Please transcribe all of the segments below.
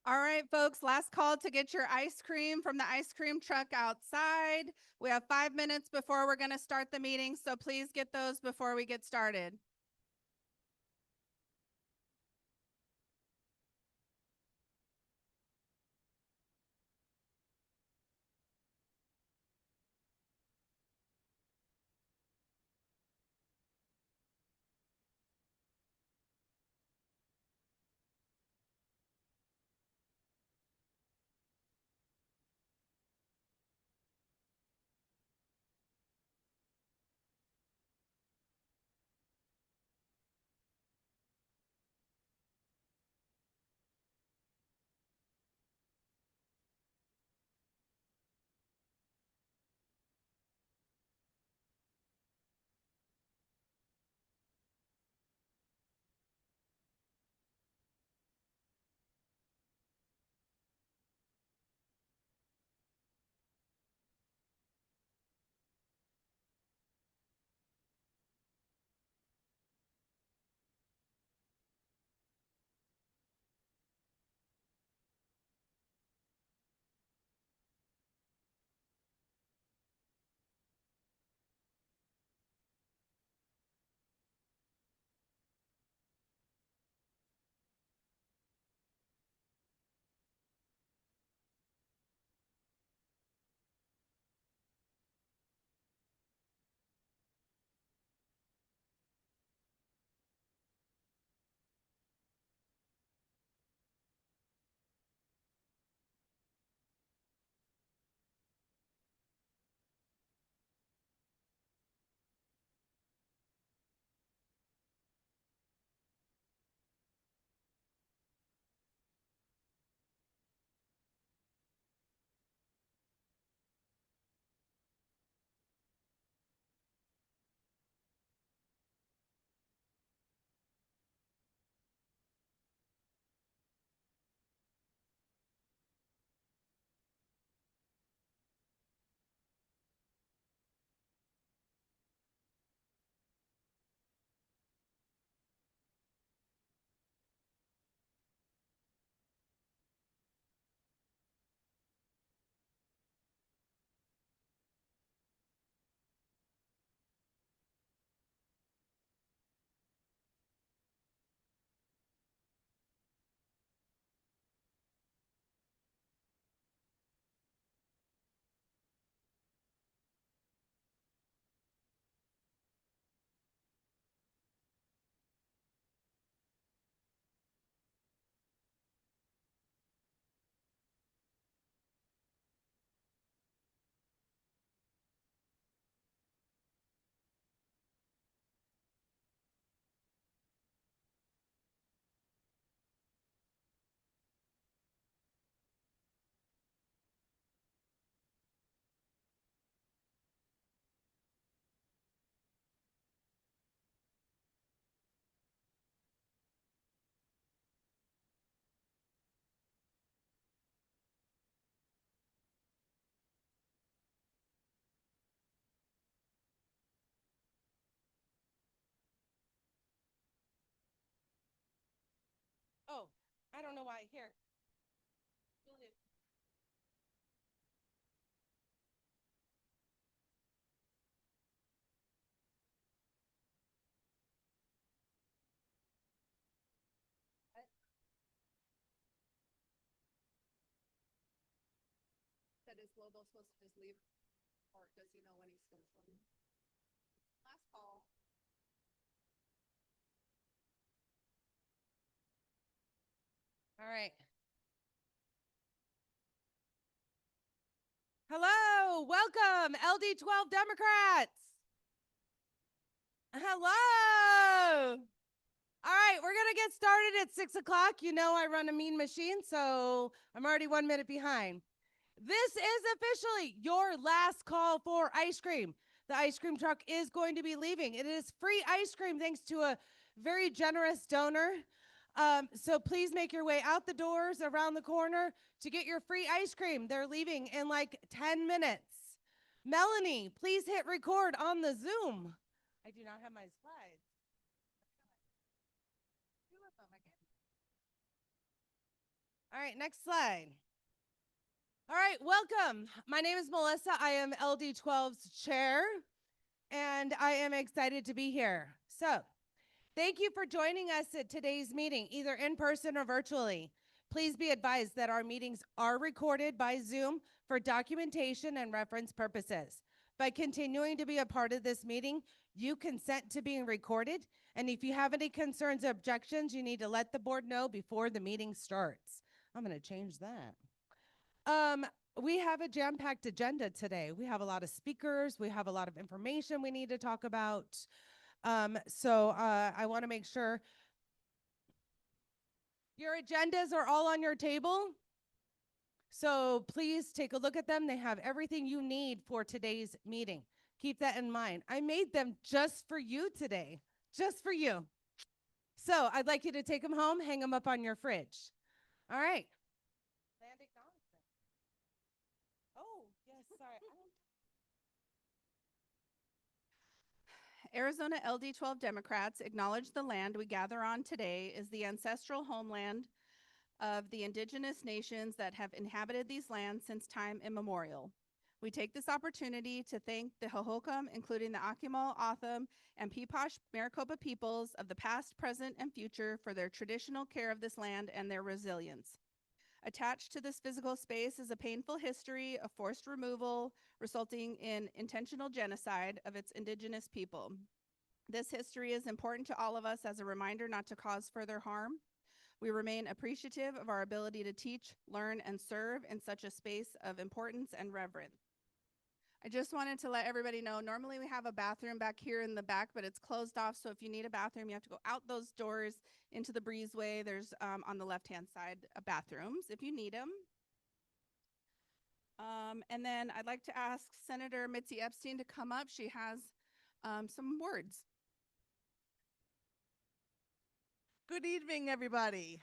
All right, folks, last call to get your ice cream from the ice cream truck outside. We have 5 minutes before we're going to start the meeting, so please get those before we get started. Oh, I don't know why. Here. Julia. That is Lobo supposed to just leave, or does he know when he's going to leave? Last call. All right. Hello. Welcome, LD12 Democrats. Hello. All right. We're going to get started at 6 o'clock. You know, I run a mean machine, so I'm already 1 minute behind. This is officially your last call for ice cream. The ice cream truck is going to be leaving. It is free ice cream thanks to a very generous donor. So please make your way out the doors around the corner to get your free ice cream. They're leaving in like 10 minutes. Melanie, please hit record on the Zoom. I do not have my slides. 2 of them again. All right, next slide. All right, welcome. My name is Melissa. I am LD12's chair, and I am excited to be here. So, thank you for joining us at today's meeting, either in person or virtually. Please be advised that our meetings are recorded by Zoom for documentation and reference purposes. By continuing to be a part of this meeting, you consent to being recorded, and if you have any concerns or objections, you need to let the board know before the meeting starts. I'm going to change that. We have a jam-packed agenda today. We have a lot of speakers. We have a lot of information we need to talk about. I want to make sure your agendas are all on your table. So please take a look at them. They have everything you need for today's meeting. Keep that in mind. I made them just for you today, just for you. So I'd like you to take them home, hang them up on your fridge. All right. Land acknowledgement. Oh, yes, sorry. Arizona LD12 Democrats acknowledge the land we gather on today is the ancestral homeland of the indigenous nations that have inhabited these lands since time immemorial. We take this opportunity to thank the Hohokam, including the Akimal, Otham, and Peepash Maricopa peoples of the past, present, and future for their traditional care of this land and their resilience. Attached to this physical space is a painful history of forced removal, resulting in intentional genocide of its indigenous people. This history is important to all of us as a reminder not to cause further harm. We remain appreciative of our ability to teach, learn, and serve in such a space of importance and reverence. I just wanted to let everybody know, normally we have a bathroom back here in the back, but it's closed off. So if you need a bathroom, you have to go out those doors into the breezeway. There's on the left-hand side bathrooms if you need them. And then I'd like to ask Senator Mitzi Epstein to come up. She has some words. Good evening, everybody.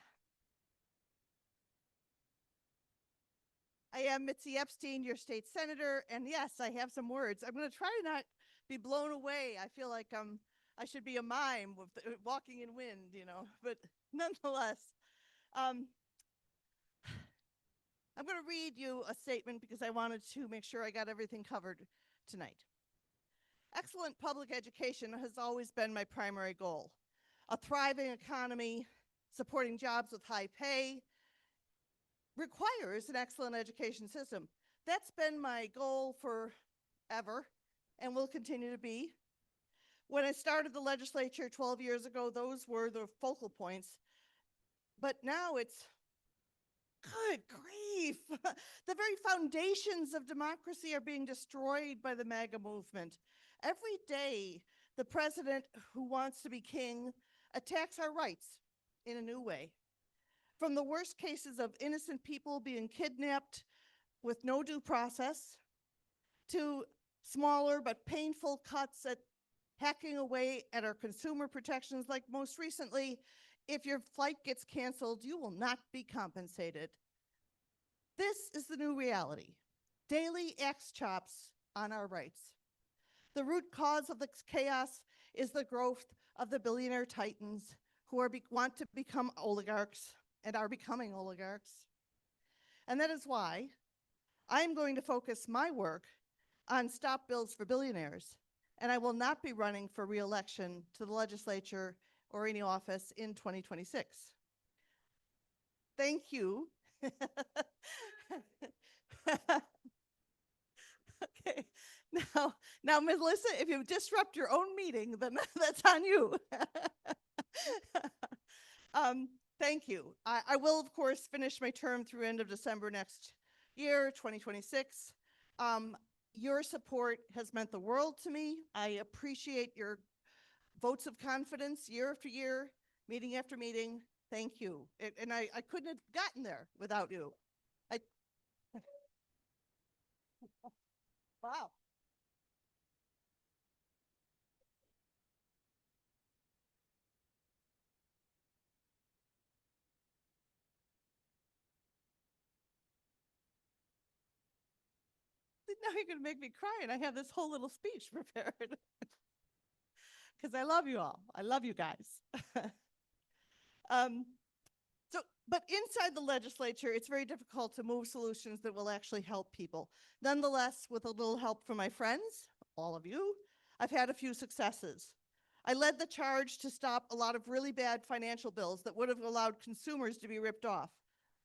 I am Mitzi Epstein, your state senator, and yes, I have some words. I'm going to try to not be blown away. I feel like I should be a mime with walking in wind, but nonetheless, I'm going to read you a statement because I wanted to make sure I got everything covered tonight. Excellent public education has always been my primary goal. A thriving economy, supporting jobs with high pay, requires an excellent education system. That's been my goal forever and will continue to be. When I started the legislature 12 years ago, those were the focal points. But now it's, good grief, the very foundations of democracy are being destroyed by the MAGA movement. Every day, the president who wants to be king attacks our rights in a new way. From the worst cases of innocent people being kidnapped with no due process, to smaller but painful cuts at hacking away at our consumer protections, like most recently, if your flight gets canceled, you will not be compensated. This is the new reality. Daily axe chops on our rights. The root cause of this chaos is the growth of the billionaire titans who want to become oligarchs and are becoming oligarchs. And that is why I'm going to focus my work on stop bills for billionaires, and I will not be running for re-election to the legislature or any office in 2026. Thank you. Okay, now, Melissa, if you disrupt your own meeting, then that's on you. Thank you. I will, of course, finish my term through end of December next year, 2026. Your support has meant the world to me. I appreciate your votes of confidence year after year, meeting after meeting. Thank you. And I couldn't have gotten there without you. Wow. Now you're going to make me cry, and I have this whole little speech prepared. Because I love you all. I love you guys. But inside the legislature, it's very difficult to move solutions that will actually help people. Nonetheless, with a little help from my friends, all of you, I've had a few successes. I led the charge to stop a lot of really bad financial bills that would have allowed consumers to be ripped off.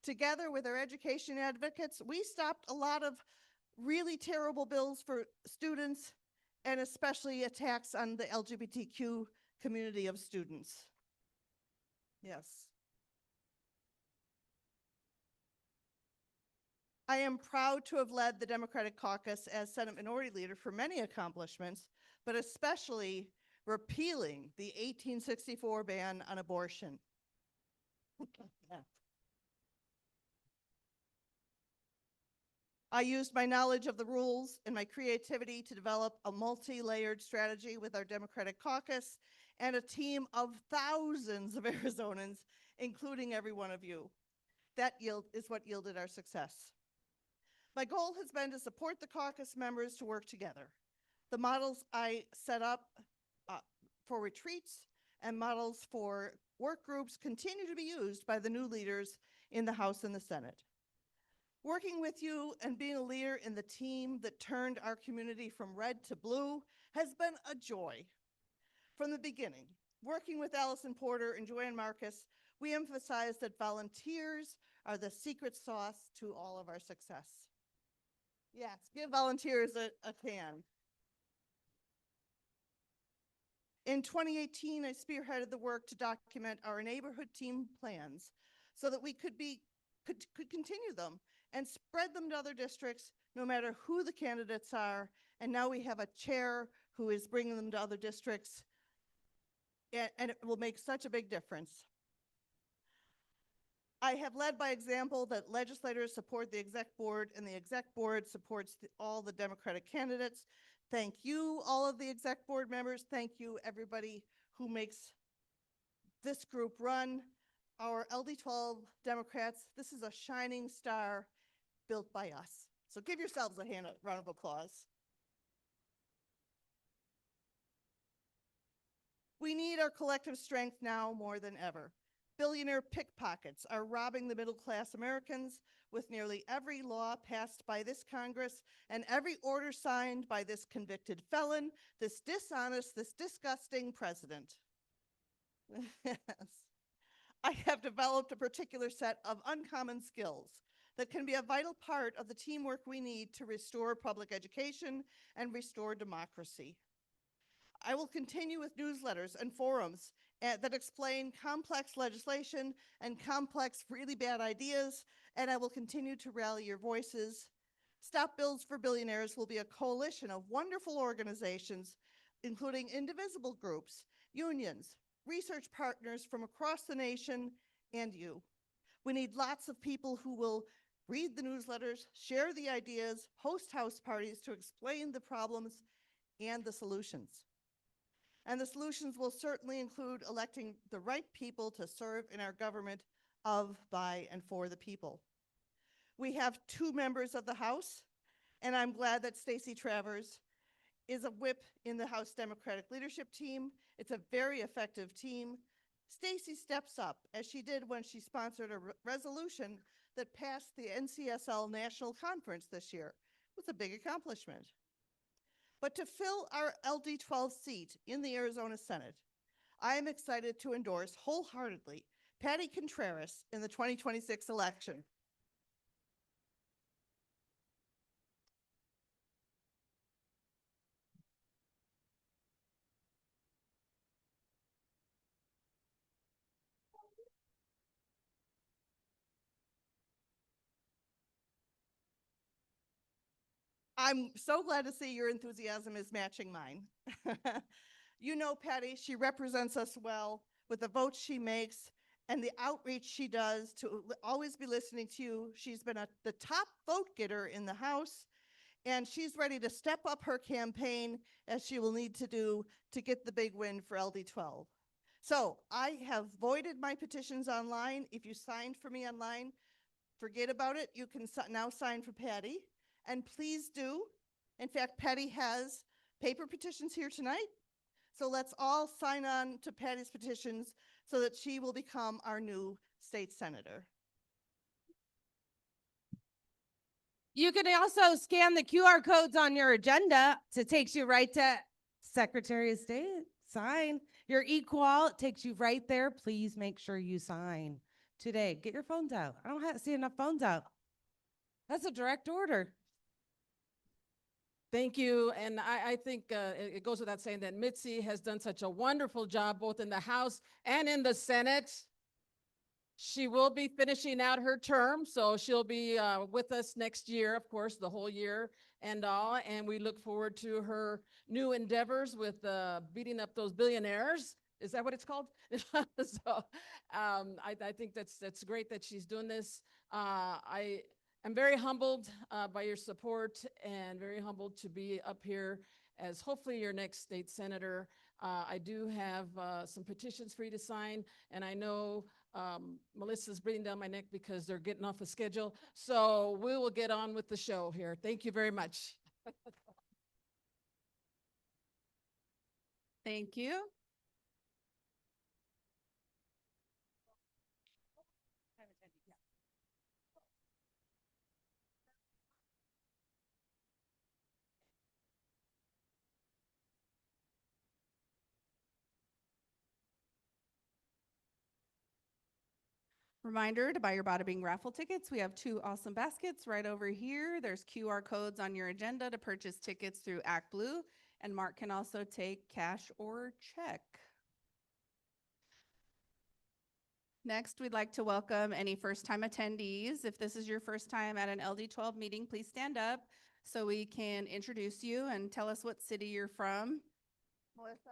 Together with our education advocates, we stopped a lot of really terrible bills for students and especially attacks on the LGBTQ community of students. Yes. I am proud to have led the Democratic caucus as Senate Minority Leader for many accomplishments, but especially repealing the 1864 ban on abortion. I used my knowledge of the rules and my creativity to develop a multi-layered strategy with our Democratic caucus and a team of thousands of Arizonans, including every one of you. That is what yielded our success. My goal has been to support the caucus members to work together. The models I set up for retreats and models for work groups continue to be used by the new leaders in the House and the Senate. Working with you and being a leader in the team that turned our community from red to blue has been a joy. From the beginning, working with Allison Porter and Joanne Marcus, we emphasized that volunteers are the secret sauce to all of our success. Yes, give volunteers a can. In 2018, I spearheaded the work to document our neighborhood team plans so that we could continue them and spread them to other districts, no matter who the candidates are. And now we have a chair who is bringing them to other districts, and it will make such a big difference. I have led by example that legislators support the exec board and the exec board supports all the Democratic candidates. Thank you, all of the exec board members. Thank you, everybody who makes this group run. Our LD12 Democrats, this is a shining star built by us. So give yourselves a round of applause. We need our collective strength now more than ever. Billionaire pickpockets are robbing the middle-class Americans with nearly every law passed by this Congress and every order signed by this convicted felon, this dishonest, this disgusting president. Yes. I have developed a particular set of uncommon skills that can be a vital part of the teamwork we need to restore public education and restore democracy. I will continue with newsletters and forums that explain complex legislation and complex, really bad ideas, and I will continue to rally your voices. Stop Bills for Billionaires will be a coalition of wonderful organizations, including indivisible groups, unions, research partners from across the nation, and you. We need lots of people who will read the newsletters, share the ideas, host house parties to explain the problems and the solutions. And the solutions will certainly include electing the right people to serve in our government of, by, and for the people. We have 2 members of the House, and I'm glad that Stacey Travers is a whip in the House Democratic leadership team. It's a very effective team. Stacey steps up, as she did when she sponsored a resolution that passed the NCSL National Conference this year. It was a big accomplishment. But to fill our LD12 seat in the Arizona Senate, I am excited to endorse wholeheartedly Patty Contreras in the 2026 election. I'm so glad to see your enthusiasm is matching mine. You know Patty, she represents us well with the votes she makes and the outreach she does to always be listening to you. She's been the top vote getter in the House, and she's ready to step up her campaign as she will need to do to get the big win for LD12. So I have voided my petitions online. If you signed for me online, forget about it. You can now sign for Patty. And please do. In fact, Patty has paper petitions here tonight. So let's all sign on to Patty's petitions so that she will become our new state senator. You can also scan the QR codes on your agenda to takes you right to Secretary of State. Sign your equal. It takes you right there. Please make sure you sign today. Get your phones out. I don't see enough phones out. That's a direct order. Thank you. And I think it goes without saying that Mitzi has done such a wonderful job both in the House and in the Senate. She will be finishing out her term, so she'll be with us next year, of course, the whole year and all. And we look forward to her new endeavors with beating up those billionaires. Is that what it's called? So I think that's great that she's doing this. I'm very humbled by your support and very humbled to be up here as hopefully your next state senator. I do have some petitions for you to sign, and I know Melissa's breathing down my neck because they're getting off a schedule. So we will get on with the show here. Thank you very much. Thank you. Reminder to buy your Bada Bing raffle tickets. We have 2 awesome baskets right over here. There's QR codes on your agenda to purchase tickets through Act Blue, and Mark can also take cash or check. Next, we'd like to welcome any first-time attendees. If this is your first time at an LD12 meeting, please stand up so we can introduce you and tell us what city you're from. Melissa?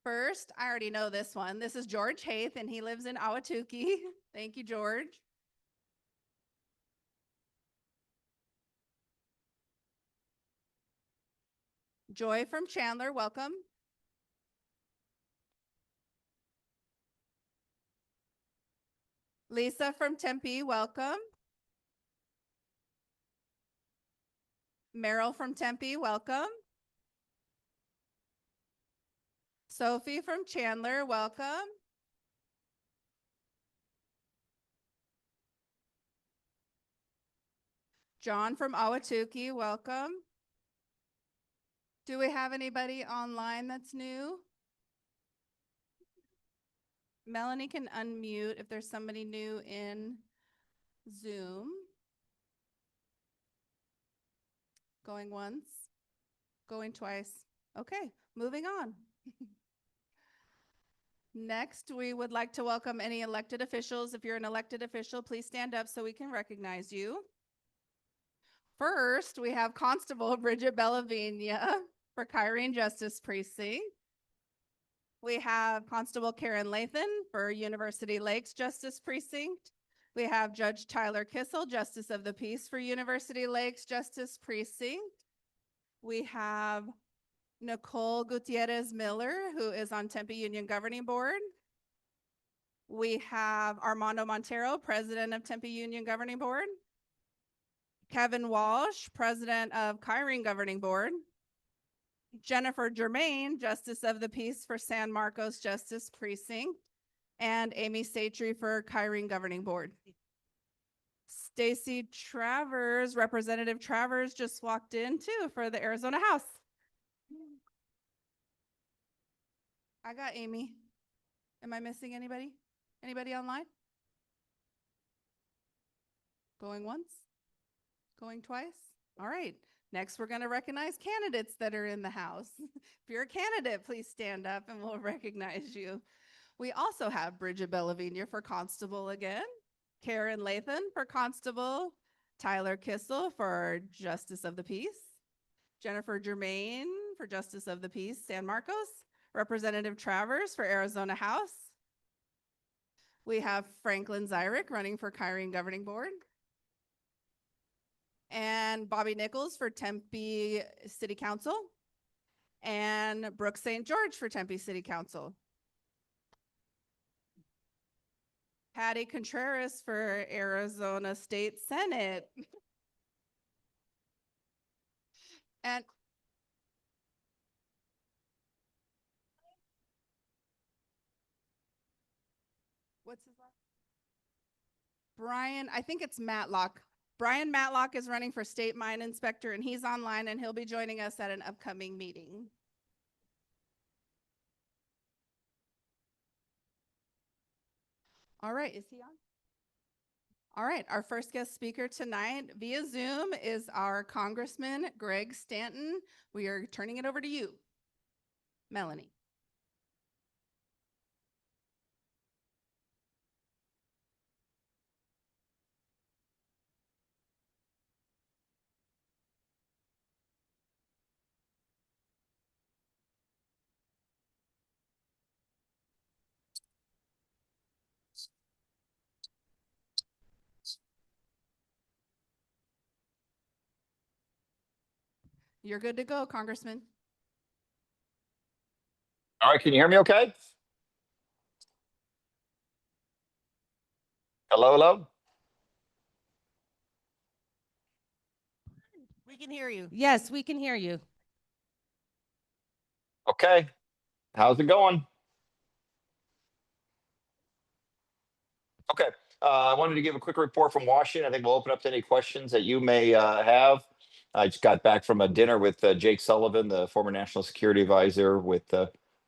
First, I already know this one. This is George Haith, and he lives in Ahwatukee. Thank you, George. Joy from Chandler, welcome. Lisa from Tempe, welcome. Meryl from Tempe, welcome. Sophie from Chandler, welcome. John from Ahwatukee, welcome. Do we have anybody online that's new? Melanie can unmute if there's somebody new in Zoom. Going once, going twice. Okay, moving on. Next, we would like to welcome any elected officials. If you're an elected official, please stand up so we can recognize you. First, we have Constable Bridget Bellavina for Kyrene Justice Precinct. We have Constable Karen Lathan for University Lakes Justice Precinct. We have Judge Tyler Kissel, Justice of the Peace for University Lakes Justice Precinct. We have Nicole Gutierrez Miller, who is on Tempe Union Governing Board. We have Armando Montero, President of Tempe Union Governing Board. Kevin Walsh, President of Kyrene Governing Board. Jennifer Germain, Justice of the Peace for San Marcos Justice Precinct. And Amy Satry for Kyrene Governing Board. Stacy Travers, Representative Travers just walked in too for the Arizona House. I got Amy. Am I missing anybody? Anybody online? Going once? Going twice? All right. Next, we're going to recognize candidates that are in the house. If you're a candidate, please stand up and we'll recognize you. We also have Bridget Bellavina for Constable again, Karen Lathan for Constable, Tyler Kissel for Justice of the Peace, Jennifer Germain for Justice of the Peace, San Marcos, Representative Travers for Arizona House. We have Franklin Zyrick running for Kyrene Governing Board. And Bobby Nichols for Tempe City Council. And Brooke St. George for Tempe City Council. Patty Contreras for Arizona State Senate. And Brian, I think it's Matlock. Brian Matlock is running for state mine inspector, and he's online, and he'll be joining us at an upcoming meeting. All right, is he on? All right, our first guest speaker tonight via Zoom is our Congressman Greg Stanton. We are turning it over to you, Melanie. You're good to go, Congressman. All right, can you hear me okay? Hello, hello? We can hear you. Yes, we can hear you. Okay. How's it going? Okay. I wanted to give a quick report from Washington. I think we'll open up to any questions that you may have. I just got back from a dinner with Jake Sullivan, the former national security advisor with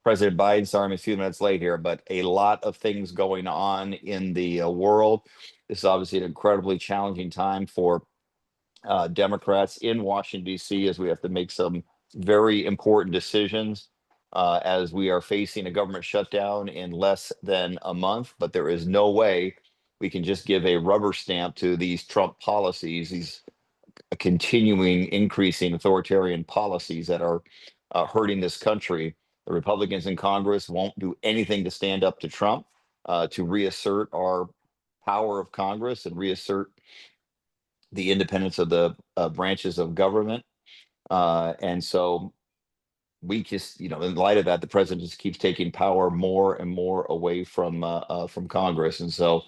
President Biden. Sorry, I'm a few minutes late here, but a lot of things going on in the world. This is obviously an incredibly challenging time for Democrats in Washington, D.C., as we have to make some very important decisions as we are facing a government shutdown in less than a month. But there is no way we can just give a rubber stamp to these Trump policies, these continuing increasing authoritarian policies that are hurting this country. The Republicans in Congress won't do anything to stand up to Trump, to reassert our power of Congress and reassert the independence of the branches of government. And so we just, in light of that, the president just keeps taking power more and more away from Congress. And so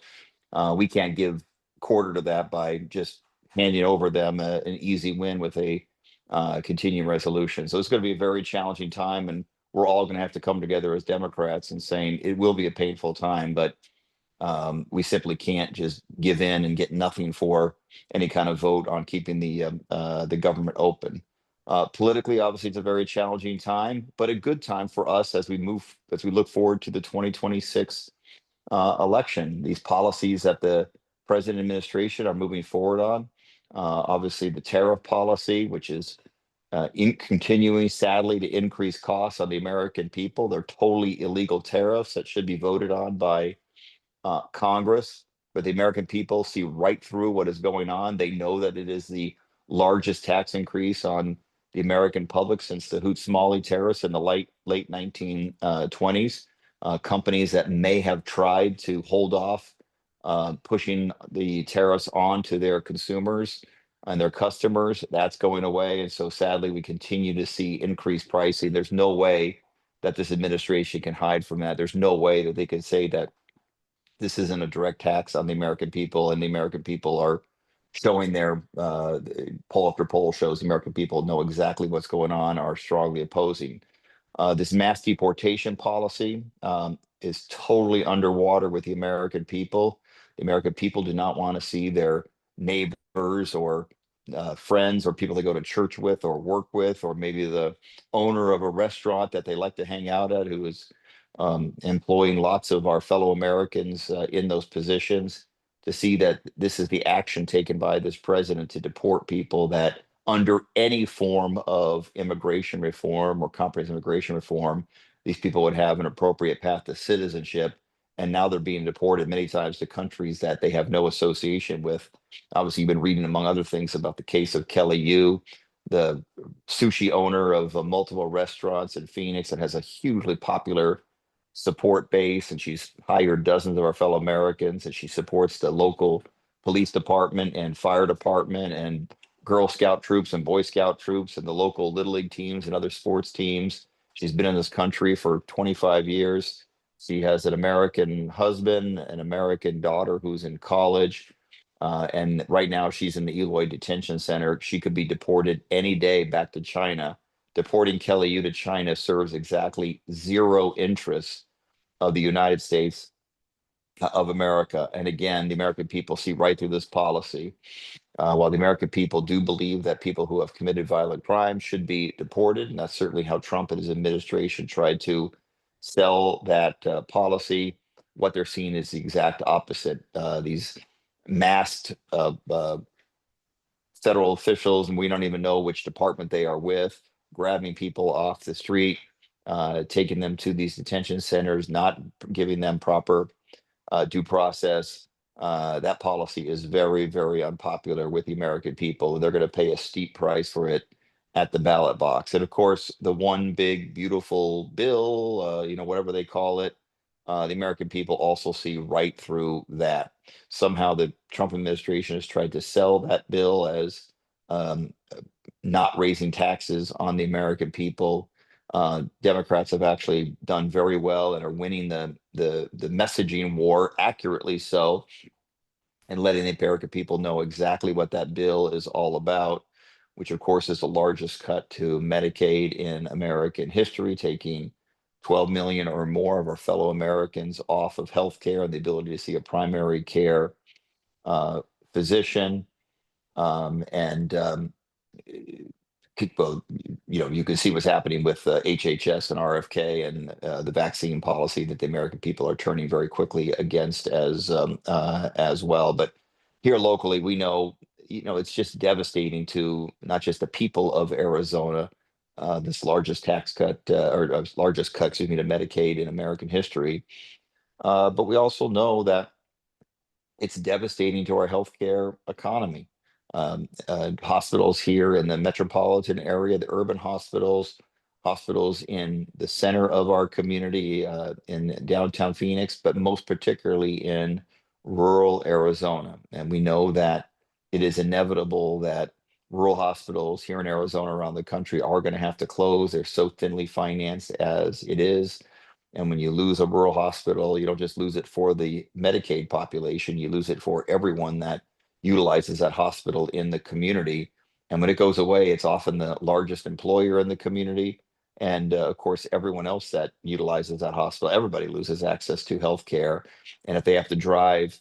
we can't give quarter to that by just handing over them an easy win with a continuing resolution. So it's going to be a very challenging time, and we're all going to have to come together as Democrats and saying it will be a painful time, but we simply can't just give in and get nothing for any kind of vote on keeping the government open. Politically, obviously, it's a very challenging time, but a good time for us as we look forward to the 2026 election. These policies that the president administration are moving forward on, obviously the tariff policy, which is continuing, sadly, to increase costs on the American people. They're totally illegal tariffs that should be voted on by Congress, but the American people see right through what is going on. They know that it is the largest tax increase on the American public since the Hoot-Smalley tariffs in the late 1920s. Companies that may have tried to hold off pushing the tariffs on to their consumers and their customers, that's going away. And so sadly, we continue to see increased pricing. There's no way that this administration can hide from that. There's no way that they can say that this isn't a direct tax on the American people, and the American people are showing their poll after poll shows the American people know exactly what's going on, are strongly opposing. This mass deportation policy is totally underwater with the American people. The American people do not want to see their neighbors or friends or people they go to church with or work with, or maybe the owner of a restaurant that they like to hang out at, who is employing lots of our fellow Americans in those positions, to see that this is the action taken by this president to deport people that under any form of immigration reform or comprehensive immigration reform, these people would have an appropriate path to citizenship. And now they're being deported many times to countries that they have no association with. Obviously, you've been reading, among other things, about the case of Kelly Yu, the sushi owner of multiple restaurants in Phoenix that has a hugely popular support base, and she's hired dozens of our fellow Americans, and she supports the local police department and fire department and Girl Scout troops and Boy Scout troops and the local Little League teams and other sports teams. She's been in this country for 25 years. She has an American husband, an American daughter who's in college. And right now she's in the Eloy Detention Center. She could be deported any day back to China. Deporting Kelly Yu to China serves exactly zero interest of the United States of America. And again, the American people see right through this policy. While the American people do believe that people who have committed violent crimes should be deported, and that's certainly how Trump and his administration tried to sell that policy, what they're seeing is the exact opposite. These masked federal officials, and we don't even know which department they are with, grabbing people off the street, taking them to these detention centers, not giving them proper due process. That policy is very, very unpopular with the American people. They're going to pay a steep price for it at the ballot box. And of course, the one big beautiful bill, whatever they call it, the American people also see right through that. Somehow the Trump administration has tried to sell that bill as um, not raising taxes on the American people. Democrats have actually done very well and are winning the messaging war accurately so, and letting the American people know exactly what that bill is all about, which of course is the largest cut to Medicaid in American history, taking 12 million or more of our fellow Americans off of health care and the ability to see a primary care physician. And well, you can see what's happening with HHS and RFK and the vaccine policy that the American people are turning very quickly against as well. But here locally, we know, it's just devastating to not just the people of Arizona, this largest tax cut or largest cut, excuse me, to Medicaid in American history. But we also know that it's devastating to our healthcare economy. Hospitals here in the metropolitan area, the urban hospitals, hospitals in the center of our community, in downtown Phoenix, but most particularly in rural Arizona. And we know that it is inevitable that rural hospitals here in Arizona around the country are going to have to close. They're so thinly financed as it is. And when you lose a rural hospital, you don't just lose it for the Medicaid population, you lose it for everyone that utilizes that hospital in the community. And when it goes away, it's often the largest employer in the community. And of course, everyone else that utilizes that hospital, everybody loses access to healthcare. And if they have to drive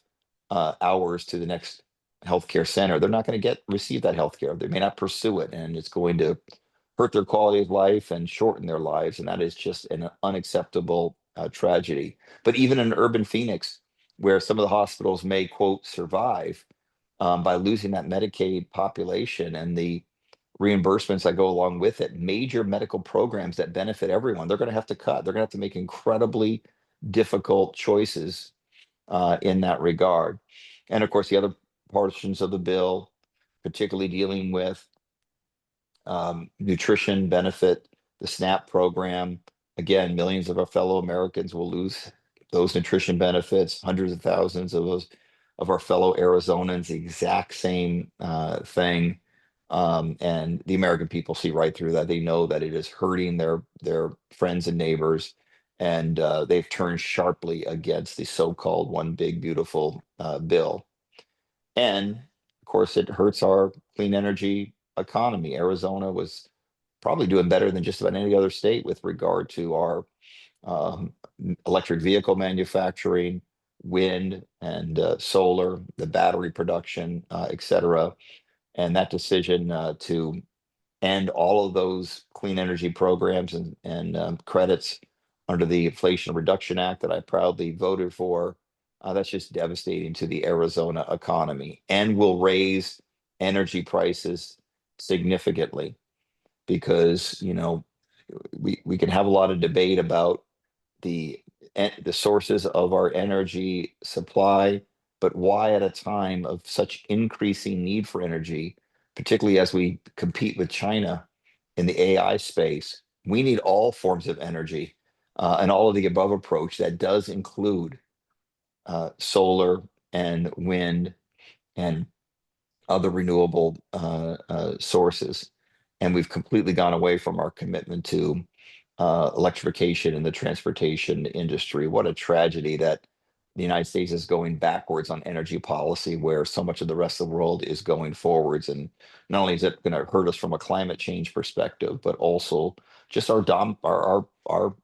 hours to the next healthcare center, they're not going to receive that healthcare. They may not pursue it, and it's going to hurt their quality of life and shorten their lives. And that is just an unacceptable tragedy. But even in urban Phoenix, where some of the hospitals may, quote, survive by losing that Medicaid population and the reimbursements that go along with it, major medical programs that benefit everyone, they're going to have to cut. They're going to have to make incredibly difficult choices in that regard. And of course, the other portions of the bill, particularly dealing with nutrition benefit, the SNAP program. Again, millions of our fellow Americans will lose those nutrition benefits, hundreds of thousands of our fellow Arizonans, the exact same thing. And the American people see right through that. They know that it is hurting their friends and neighbors. And they've turned sharply against the so-called one big beautiful bill. And of course, it hurts our clean energy economy. Arizona was probably doing better than just about any other state with regard to our electric vehicle manufacturing, wind and solar, the battery production, et cetera. And that decision to end all of those clean energy programs and credits under the Inflation Reduction Act that I proudly voted for, that's just devastating to the Arizona economy and will raise energy prices significantly because, we can have a lot of debate about the the sources of our energy supply, but why at a time of such increasing need for energy, particularly as we compete with China in the AI space, we need all forms of energy and all of the above approach that does include solar and wind and other renewable sources. And we've completely gone away from our commitment to electrification in the transportation industry. What a tragedy that the United States is going backwards on energy policy, where so much of the rest of the world is going forwards. And not only is it going to hurt us from a climate change perspective, but also just our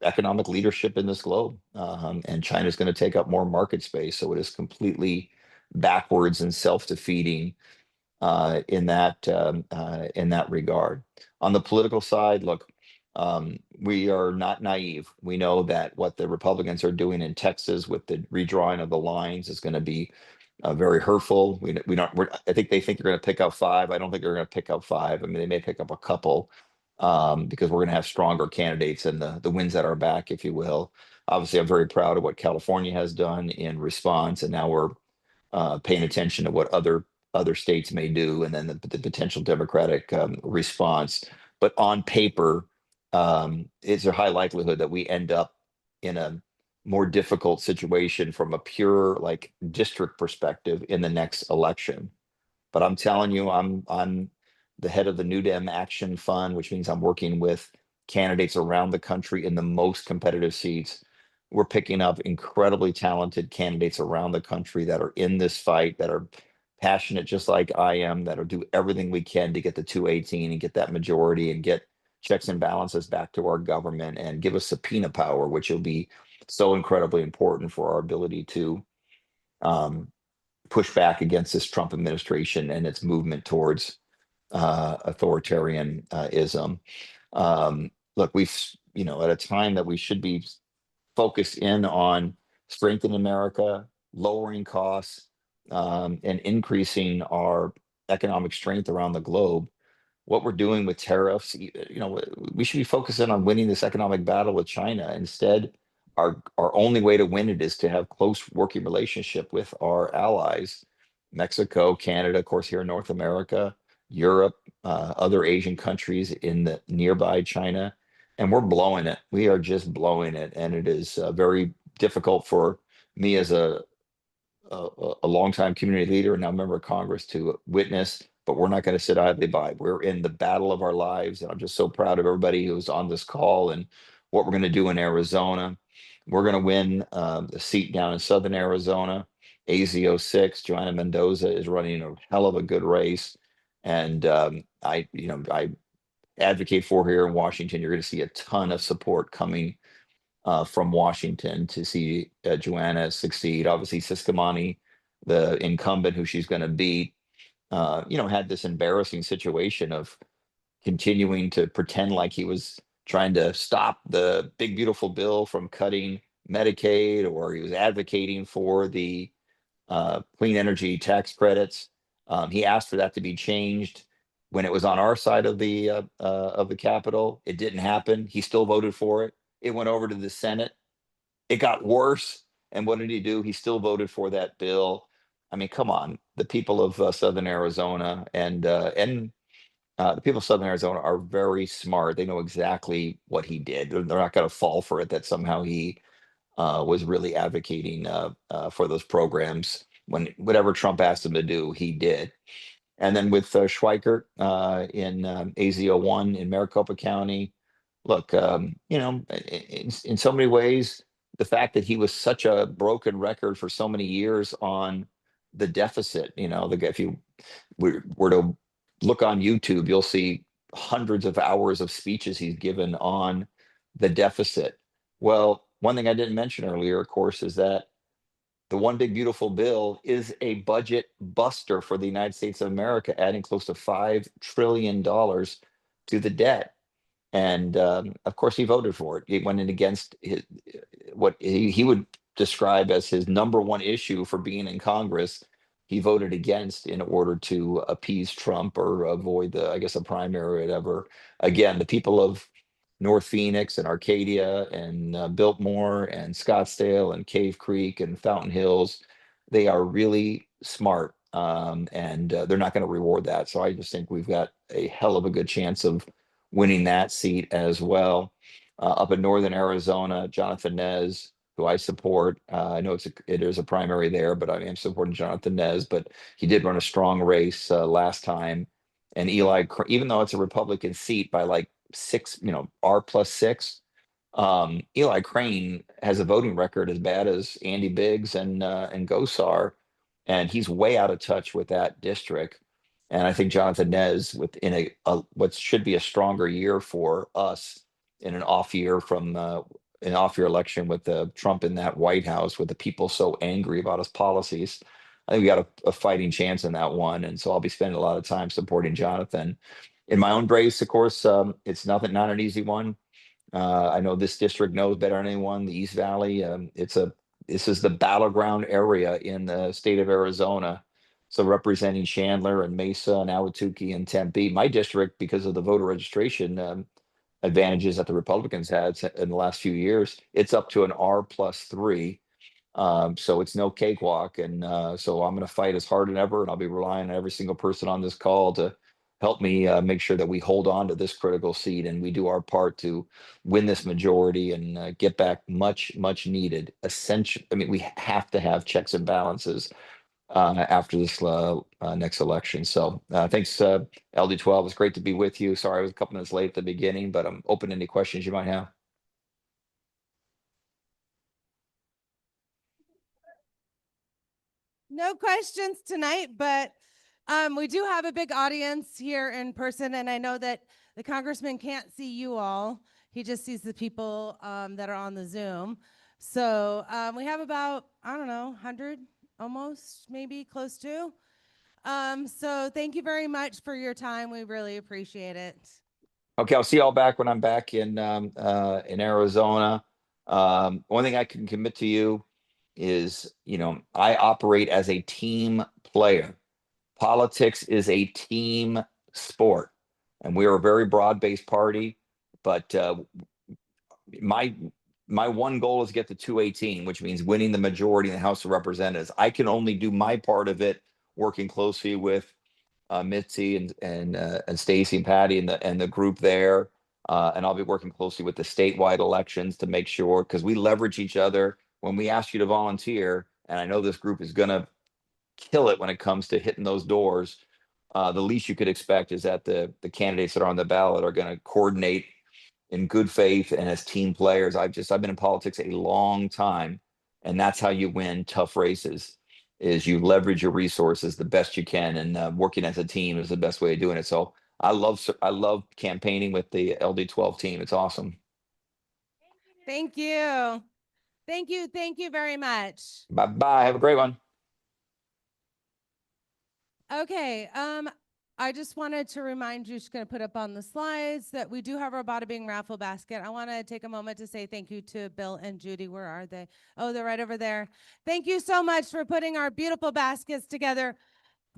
economic leadership in this globe. And China is going to take up more market space, so it is completely backwards and self-defeating in that regard. On the political side, look, we are not naive. We know that what the Republicans are doing in Texas with the redrawing of the lines is going to be very hurtful. I think they think they're going to pick up 5. I don't think they're going to pick up 5. I mean, they may pick up a couple because we're going to have stronger candidates and the winds at our back, if you will. Obviously, I'm very proud of what California has done in response, and now we're paying attention to what other states may do, and then the potential Democratic response. But on paper, it's a high likelihood that we end up in a more difficult situation from a pure like district perspective in the next election. But I'm telling you, I'm the head of the New Dem Action Fund, which means I'm working with candidates around the country in the most competitive seats. We're picking up incredibly talented candidates around the country that are in this fight, that are passionate just like I am, that'll do everything we can to get the 218 and get that majority and get checks and balances back to our government and give us subpoena power, which will be so incredibly important for our ability to push back against this Trump administration and its movement towards authoritarianism. Look, at a time that we should be focused in on strengthening America, lowering costs, and increasing our economic strength around the globe. What we're doing with tariffs, we should be focusing on winning this economic battle with China. Instead, our only way to win it is to have close working relationship with our allies, Mexico, Canada, of course, here in North America, Europe, other Asian countries in the nearby China, and we're blowing it. We are just blowing it, and it is very difficult for me as a longtime community leader and now member of Congress to witness. But we're not going to sit idly by. We're in the battle of our lives, and I'm just so proud of everybody who's on this call and what we're going to do in Arizona. We're going to win the seat down in Southern Arizona. AZ06, Joanna Mendoza is running a hell of a good race, and I advocate for here in Washington. You're going to see a ton of support coming from Washington to see Joanna succeed. Obviously, Siscomani, the incumbent who she's going to beat, had this embarrassing situation of continuing to pretend like he was trying to stop the big beautiful bill from cutting Medicaid, or he was advocating for the clean energy tax credits. He asked for that to be changed when it was on our side of the Capitol. It didn't happen. He still voted for it. It went over to the Senate. It got worse. And what did he do? He still voted for that bill. I mean, come on. The people of Southern Arizona and the people of Southern Arizona are very smart. They know exactly what he did. They're not going to fall for it that somehow he was really advocating for those programs. When whatever Trump asked him to do, he did. And then with Schweikert in AZ01 in Maricopa County, look, in so many ways, the fact that he was such a broken record for so many years on the deficit, if you were to look on YouTube, you'll see hundreds of hours of speeches he's given on the deficit. Well, one thing I didn't mention earlier, of course, is that the one big beautiful bill is a budget buster for the United States of America, adding close to $5 trillion to the debt. And of course, he voted for it. He went in against what he would describe as his number one issue for being in Congress. He voted against in order to appease Trump or avoid a primary or whatever. Again, the people of North Phoenix and Arcadia and Biltmore and Scottsdale and Cave Creek and Fountain Hills, they are really smart, and they're not going to reward that. So I just think we've got a hell of a good chance of winning that seat as well. Up in Northern Arizona, Jonathan Nez, who I support. I know it is a primary there, but I am supporting Jonathan Nez. But he did run a strong race last time. And Eli, even though it's a Republican seat by like 6, R+6, Eli Crane has a voting record as bad as Andy Biggs and Gosar, and he's way out of touch with that district. And I think Jonathan Nez, within a what should be a stronger year for us in an off year from an off year election with Trump in that White House, with the people so angry about his policies. I think we got a fighting chance in that one, and so I'll be spending a lot of time supporting Jonathan. In my own race, of course, it's not an easy one. I know this district knows better than anyone, the East Valley. This is the battleground area in the state of Arizona. So representing Chandler and Mesa and Ahwatukee and Tempe, my district, because of the voter registration advantages that the Republicans had in the last few years, it's up to an R+3. So it's no cakewalk. And so I'm going to fight as hard as ever, and I'll be relying on every single person on this call to help me make sure that we hold on to this critical seat and we do our part to win this majority and get back much needed essential. I mean, we have to have checks and balances after this next election. So thanks, LD12. It's great to be with you. Sorry, I was a couple minutes late at the beginning, but I'm open to any questions you might have. No questions tonight, but we do have a big audience here in person, and I know that the congressman can't see you all. He just sees the people that are on the Zoom. So we have about, I don't know, 100 almost, maybe close to. So thank you very much for your time. We really appreciate it. Okay, I'll see y'all back when I'm back in Arizona. One thing I can commit to you is, I operate as a team player. Politics is a team sport, and we are a very broad-based party. But my one goal is to get to 218, which means winning the majority in the House of Representatives. I can only do my part of it, working closely with Mitzi and Stacy and Patty and the group there. And I'll be working closely with the statewide elections to make sure, because we leverage each other when we ask you to volunteer. And I know this group is going to kill it when it comes to hitting those doors. The least you could expect is that the candidates that are on the ballot are going to coordinate in good faith and as team players. I've been in politics a long time, and that's how you win tough races. Is you leverage your resources the best you can, and working as a team is the best way of doing it. So I love campaigning with the LD12 team. It's awesome. Thank you. Thank you very much. Bye. Have a great one. Okay, I just wanted to remind you, just going to put up on the slides, that we do have our Bada Bing raffle basket. I want to take a moment to say thank you to Bill and Judy. Where are they? Oh, they're right over there. Thank you so much for putting our beautiful baskets together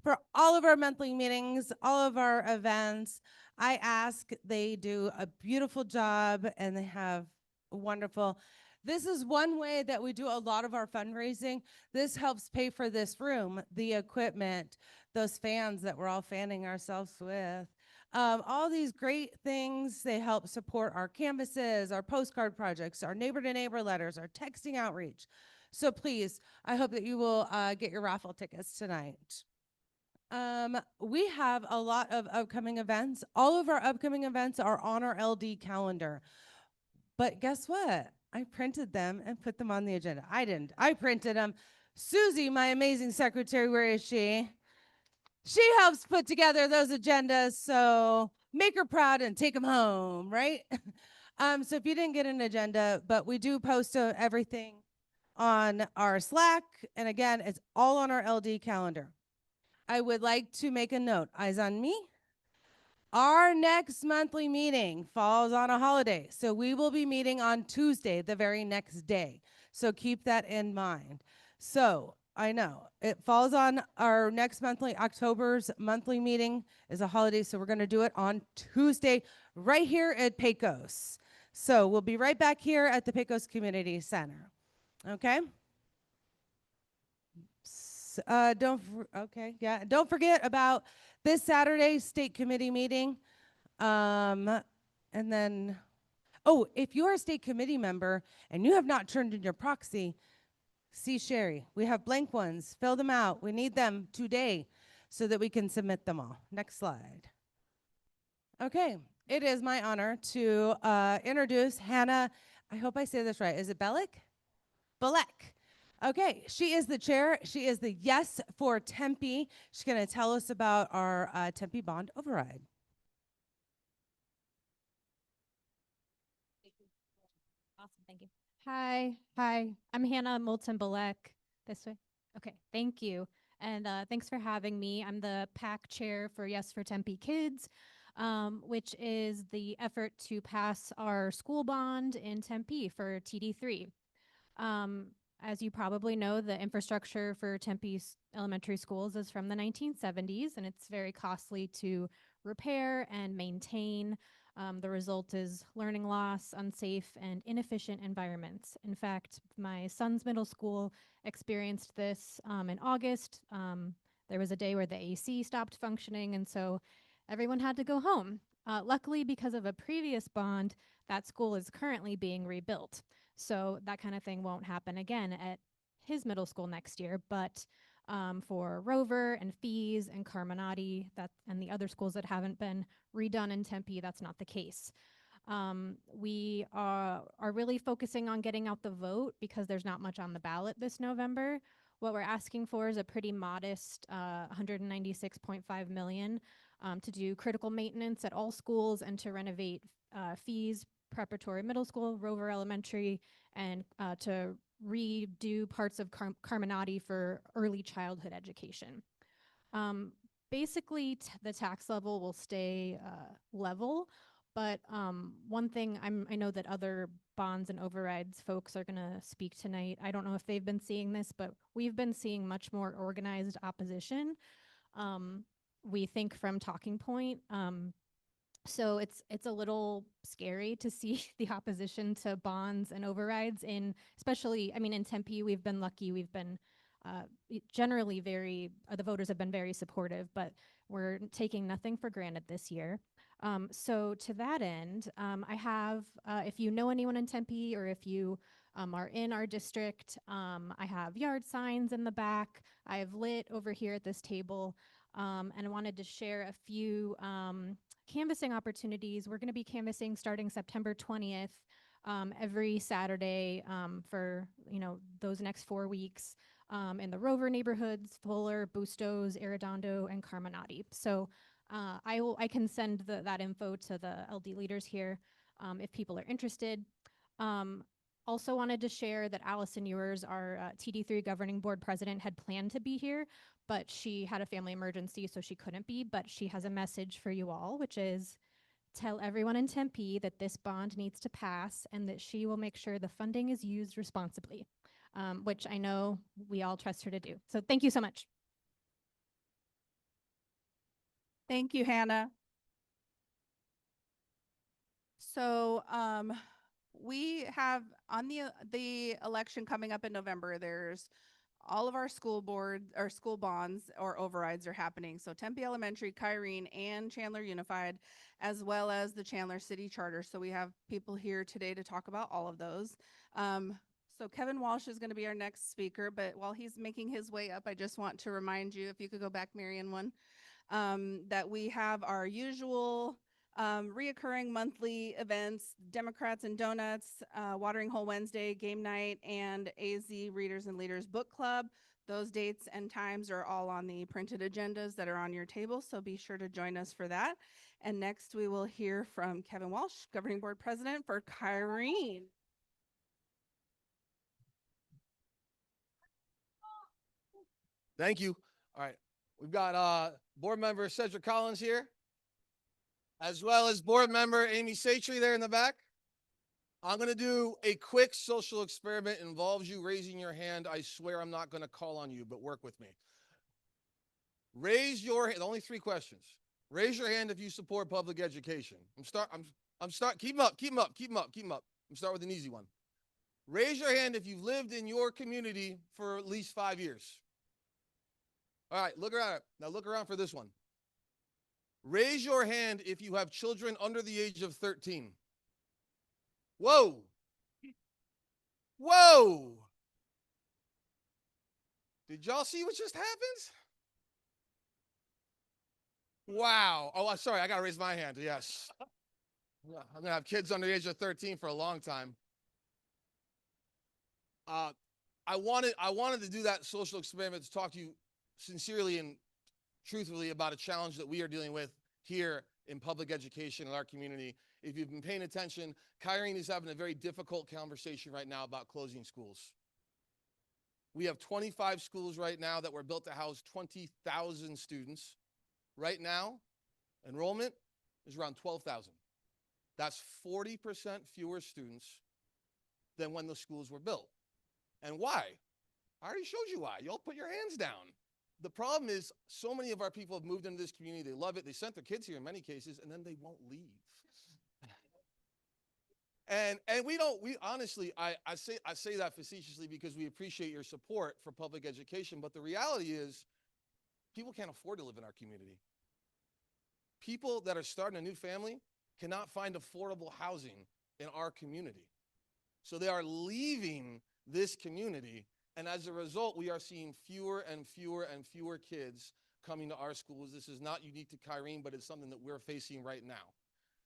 for all of our monthly meetings, all of our events. I ask, they do a beautiful job, and they have wonderful. This is one way that we do a lot of our fundraising. This helps pay for this room, the equipment, those fans that we're all fanning ourselves with. All these great things, they help support our canvases, our postcard projects, our neighbor-to-neighbor letters, our texting outreach. So please, I hope that you will get your raffle tickets tonight. We have a lot of upcoming events. All of our upcoming events are on our LD calendar. But guess what? I printed them and put them on the agenda. I didn't. I printed them. Susie, my amazing secretary, where is she? She helps put together those agendas, so make her proud and take them home, right? So if you didn't get an agenda, but we do post everything on our Slack, and again, it's all on our LD calendar. I would like to make a note. Eyes on me. Our next monthly meeting falls on a holiday, so we will be meeting on Tuesday, the very next day. So keep that in mind. So I know it falls on our next October's monthly meeting is a holiday, so we're going to do it on Tuesday right here at Pecos. So we'll be right back here at the Pecos Community Center. Okay? Don't forget about this Saturday state committee meeting. And then, if you're a state committee member and you have not turned in your proxy, see Sherry. We have blank ones. Fill them out. We need them today so that we can submit them all. Next slide. Okay. It is my honor to introduce Hannah I hope I say this right. Is it Bellick? Belek. Okay, she is the chair. She is the Yes for Tempe. She's going to tell us about our Tempe bond override. Awesome, thank you. Hi, I'm Hannah Moulton Balek. This way. Okay, thank you. And thanks for having me. I'm the PAC chair for Yes for Tempe Kids, which is the effort to pass our school bond in Tempe for TD3. Um, as you probably know, the infrastructure for Tempe's elementary schools is from the 1970s, and it's very costly to repair and maintain. The result is learning loss, unsafe, and inefficient environments. In fact, my son's middle school experienced this in August. There was a day where the AC stopped functioning, and so everyone had to go home. Luckily, because of a previous bond, that school is currently being rebuilt. So that kind of thing won't happen again at his middle school next year. But for Rover and Fees and Carminati and the other schools that haven't been redone in Tempe, that's not the case. We are really focusing on getting out the vote because there's not much on the ballot this November. What we're asking for is a pretty modest 196.5 million to do critical maintenance at all schools and to renovate Fees Preparatory Middle School, Rover Elementary, and to redo parts of Carminati for early childhood education. Basically, the tax level will stay level, but one thing I know that other bonds and overrides folks are going to speak tonight. I don't know if they've been seeing this, but we've been seeing much more organized opposition. We think from Talking Point. So it's a little scary to see the opposition to bonds and overrides especially, in Tempe, we've been lucky. We've been generally the voters have been very supportive, but we're taking nothing for granted this year. So to that end, I have, if you know anyone in Tempe or if you are in our district, I have yard signs in the back. I have lit over here at this table. And I wanted to share a few canvassing opportunities. We're going to be canvassing starting September 20th every Saturday for those next 4 weeks in the Rover neighborhoods, Fuller, Bustos, Arredondo, and Carminati. So I can send that info to the LD leaders here if people are interested. Also wanted to share that Allison Ewers, our TD3 governing board president, had planned to be here, but she had a family emergency, so she couldn't be. But she has a message for you all, which is tell everyone in Tempe that this bond needs to pass and that she will make sure the funding is used responsibly, which I know we all trust her to do. So thank you so much. Thank you, Hannah. So we have on the election coming up in November, there's all of our school board or school bonds or overrides are happening. So Tempe Elementary, Kyrene, and Chandler Unified, as well as the Chandler City Charter. So we have people here today to talk about all of those. So Kevin Walsh is going to be our next speaker, but while he's making his way up, I just want to remind you, if you could go back, Marion, that we have our usual reoccurring monthly events, Democrats and Donuts, Watering Hole Wednesday, game night, and AZ Readers and Leaders Book Club. Those dates and times are all on the printed agendas that are on your table, so be sure to join us for that. And next we will hear from Kevin Walsh, Governing Board President for Kyrene. Thank you. All right. We've got board member Cedric Collins here, as well as board member Amy Satry there in the back. I'm going to do a quick social experiment. It involves you raising your hand. I swear I'm not going to call on you, but work with me. Raise your hand. Only 3 questions. Raise your hand if you support public education. Keep them up. I'm start with an easy one. Raise your hand if you've lived in your community for at least 5 years. All right, look around. Now look around for this one. Raise your hand if you have children under the age of 13. Whoa. Whoa. Did y'all see what just happened? Wow. Oh, I'm sorry. I got to raise my hand. Yes. I'm going to have kids under the age of 13 for a long time. I wanted to do that social experiment to talk to you sincerely and truthfully about a challenge that we are dealing with here in public education in our community. If you've been paying attention, Kyrene is having a very difficult conversation right now about closing schools. We have 25 schools right now that were built to house 20,000 students. Right now, enrollment is around 12,000. That's 40% fewer students than when the schools were built. And why? I already showed you why. Y'all put your hands down. The problem is so many of our people have moved into this community. They love it. They sent their kids here in many cases, and then they won't leave. And we honestly, I say that facetiously because we appreciate your support for public education. But the reality is people can't afford to live in our community. People that are starting a new family cannot find affordable housing in our community. So they are leaving this community. And as a result, we are seeing fewer and fewer and fewer kids coming to our schools. This is not unique to Kyrene, but it's something that we're facing right now.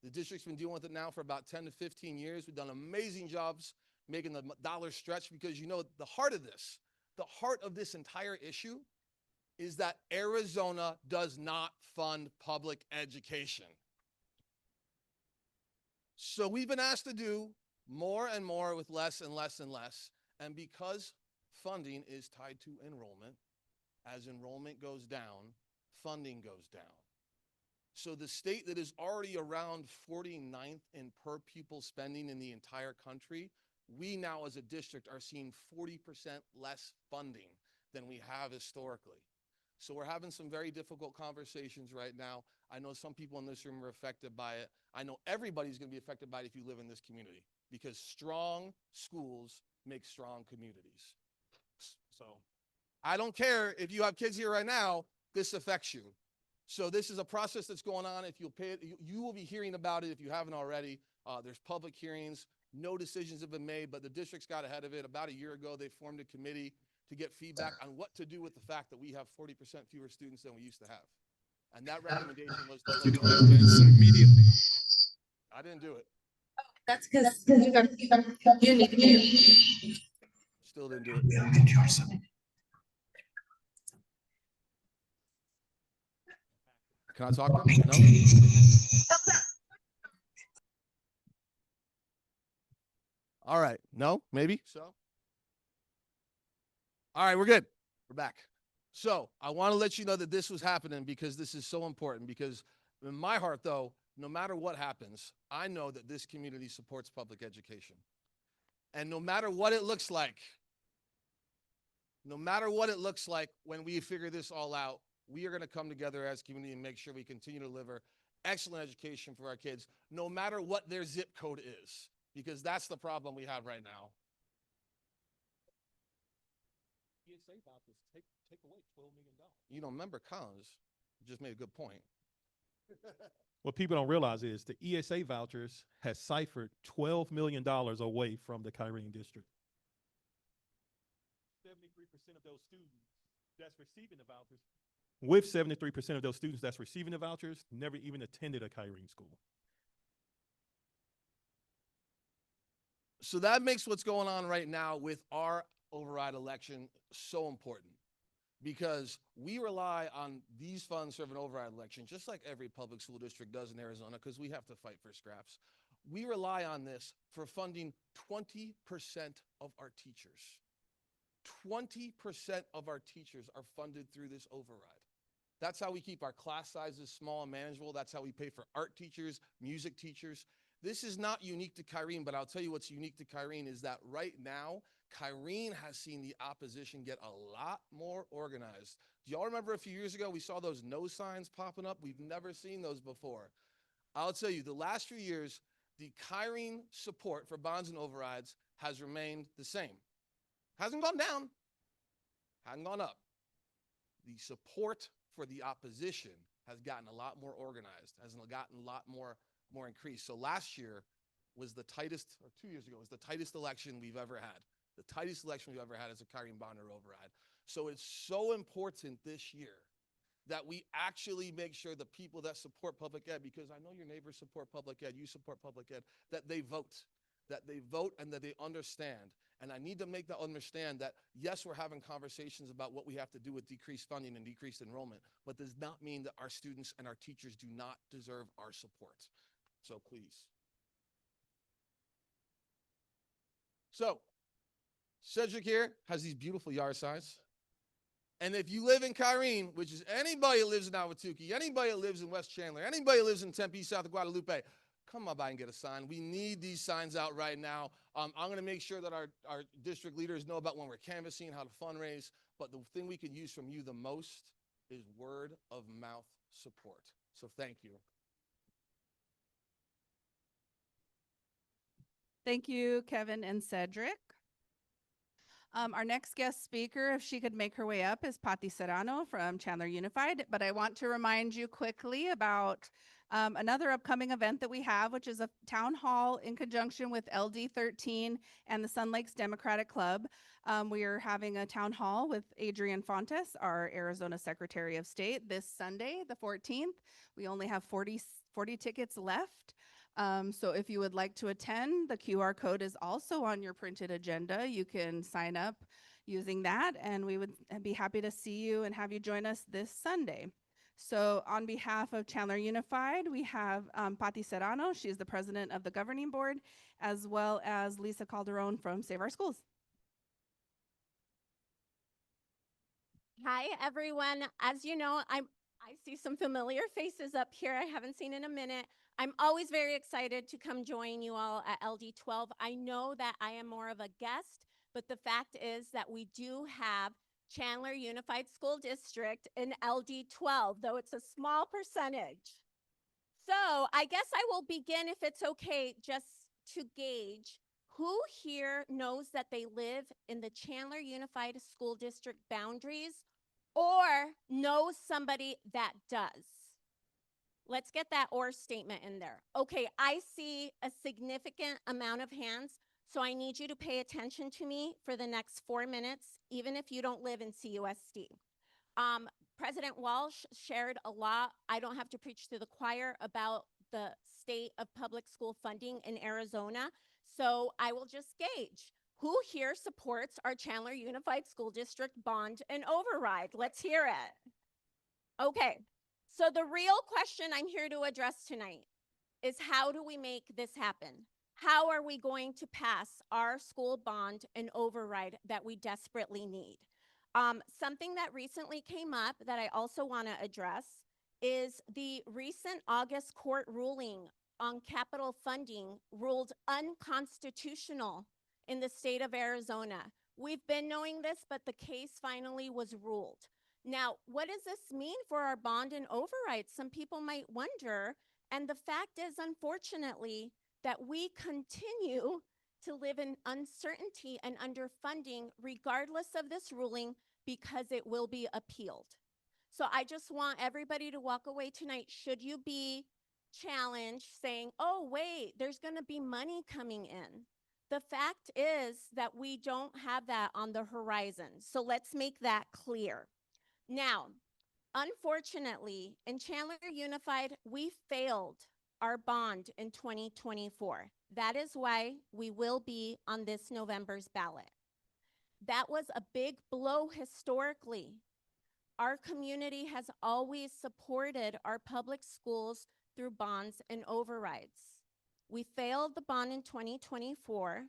The district's been dealing with it now for about 10 to 15 years. We've done amazing jobs making the dollar stretch because, you know, the heart of this entire issue is that Arizona does not fund public education. So we've been asked to do more and more with less and less and less. And because funding is tied to enrollment, as enrollment goes down, funding goes down. So the state that is already around 49th in per pupil spending in the entire country, we now as a district are seeing 40% less funding than we have historically. So we're having some very difficult conversations right now. I know some people in this room are affected by it. I know everybody's going to be affected by it if you live in this community, because strong schools make strong communities. So I don't care if you have kids here right now, this affects you. So this is a process that's going on. If you'll pay it, you will be hearing about it if you haven't already. There's public hearings. No decisions have been made, but the district's got ahead of it. About a year ago, they formed a committee to get feedback on what to do with the fact that we have 40% fewer students than we used to have. And that recommendation was to immediately. I didn't do it. That's because you need to. Still didn't do it. Can I talk to him? No? All right. No? Maybe? So? All right, we're good. We're back. So I want to let you know that this was happening because this is so important, because in my heart, though, no matter what happens, I know that this community supports public education. And no matter what it looks like when we figure this all out, we are going to come together as a community and make sure we continue to deliver excellent education for our kids, no matter what their zip code is, because that's the problem we have right now. ESA vouchers take away $12 million. You know, member Collins just made a good point. What people don't realize is the ESA vouchers has ciphered $12 million away from the Kyrene district. 73% of those students that's receiving the vouchers, with 73% of those students that's receiving the vouchers, never even attended a Kyrene school. So that makes what's going on right now with our override election so important, because we rely on these funds for an override election, just like every public school district does in Arizona, because we have to fight for scraps. We rely on this for funding 20% of our teachers. 20% of our teachers are funded through this override. That's how we keep our class sizes small and manageable. That's how we pay for art teachers, music teachers. This is not unique to Kyrene, but I'll tell you what's unique to Kyrene is that right now, Kyrene has seen the opposition get a lot more organized. Do y'all remember a few years ago, we saw those no signs popping up? We've never seen those before. I'll tell you, the last few years, the Kyrene support for bonds and overrides has remained the same. Hasn't gone down, hasn't gone up. The support for the opposition has gotten a lot more organized, has gotten a lot more increased. So last year was the tightest, or 2 years ago, was the tightest election we've ever had. The tightest election we've ever had as a Kyrene bond or override. So it's so important this year that we actually make sure the people that support public ed, because I know your neighbors support public ed, you support public ed, that they vote and that they understand. And I need to make them understand that, yes, we're having conversations about what we have to do with decreased funding and decreased enrollment, but does not mean that our students and our teachers do not deserve our support. So please. So Cedric here has these beautiful yard signs. And if you live in Kyrene, which is anybody that lives in Ahwatukee, anybody that lives in West Chandler, anybody that lives in Tempe, south of Guadalupe, come on by and get a sign. We need these signs out right now. I'm going to make sure that our district leaders know about when we're canvassing, how to fundraise. But the thing we can use from you the most is word of mouth support. So thank you. Thank you, Kevin and Cedric. Our next guest speaker, if she could make her way up, is Patti Serrano from Chandler Unified. But I want to remind you quickly about another upcoming event that we have, which is a town hall in conjunction with LD 13 and the Sun Lakes Democratic Club. We are having a town hall with Adrian Fontes, our Arizona Secretary of State, this Sunday, the 14th. We only have 40 tickets left. So if you would like to attend, the QR code is also on your printed agenda. You can sign up using that, and we would be happy to see you and have you join us this Sunday. So on behalf of Chandler Unified, we have Patti Serrano. She's the president of the governing board, as well as Lisa Calderon from Save Our Schools. Hi, everyone. As you know, I see some familiar faces up here I haven't seen in a minute. I'm always very excited to come join you all at LD 12. I know that I am more of a guest, but the fact is that we do have Chandler Unified School District in LD 12, though it's a small percentage. So I guess I will begin, if it's okay, just to gauge who here knows that they live in the Chandler Unified School District boundaries or knows somebody that does. Let's get that or statement in there. Okay, I see a significant amount of hands, so I need you to pay attention to me for the next 4 minutes, even if you don't live in CUSD. President Walsh shared a lot. I don't have to preach to the choir about the state of public school funding in Arizona, so I will just gauge. Who here supports our Chandler Unified School District bond and override? Let's hear it. Okay. So the real question I'm here to address tonight is, how do we make this happen? How are we going to pass our school bond and override that we desperately need? Something that recently came up that I also want to address is the recent August court ruling on capital funding ruled unconstitutional in the state of Arizona. We've been knowing this, but the case finally was ruled. Now, what does this mean for our bond and override? Some people might wonder. And the fact is, unfortunately, that we continue to live in uncertainty and underfunding regardless of this ruling, because it will be appealed. So I just want everybody to walk away tonight, should you be challenged, saying, oh, wait, there's going to be money coming in. The fact is that we don't have that on the horizon. So let's make that clear. Now, unfortunately, in Chandler Unified, we failed our bond in 2024. That is why we will be on this November's ballot. That was a big blow historically. Our community has always supported our public schools through bonds and overrides. We failed the bond in 2024,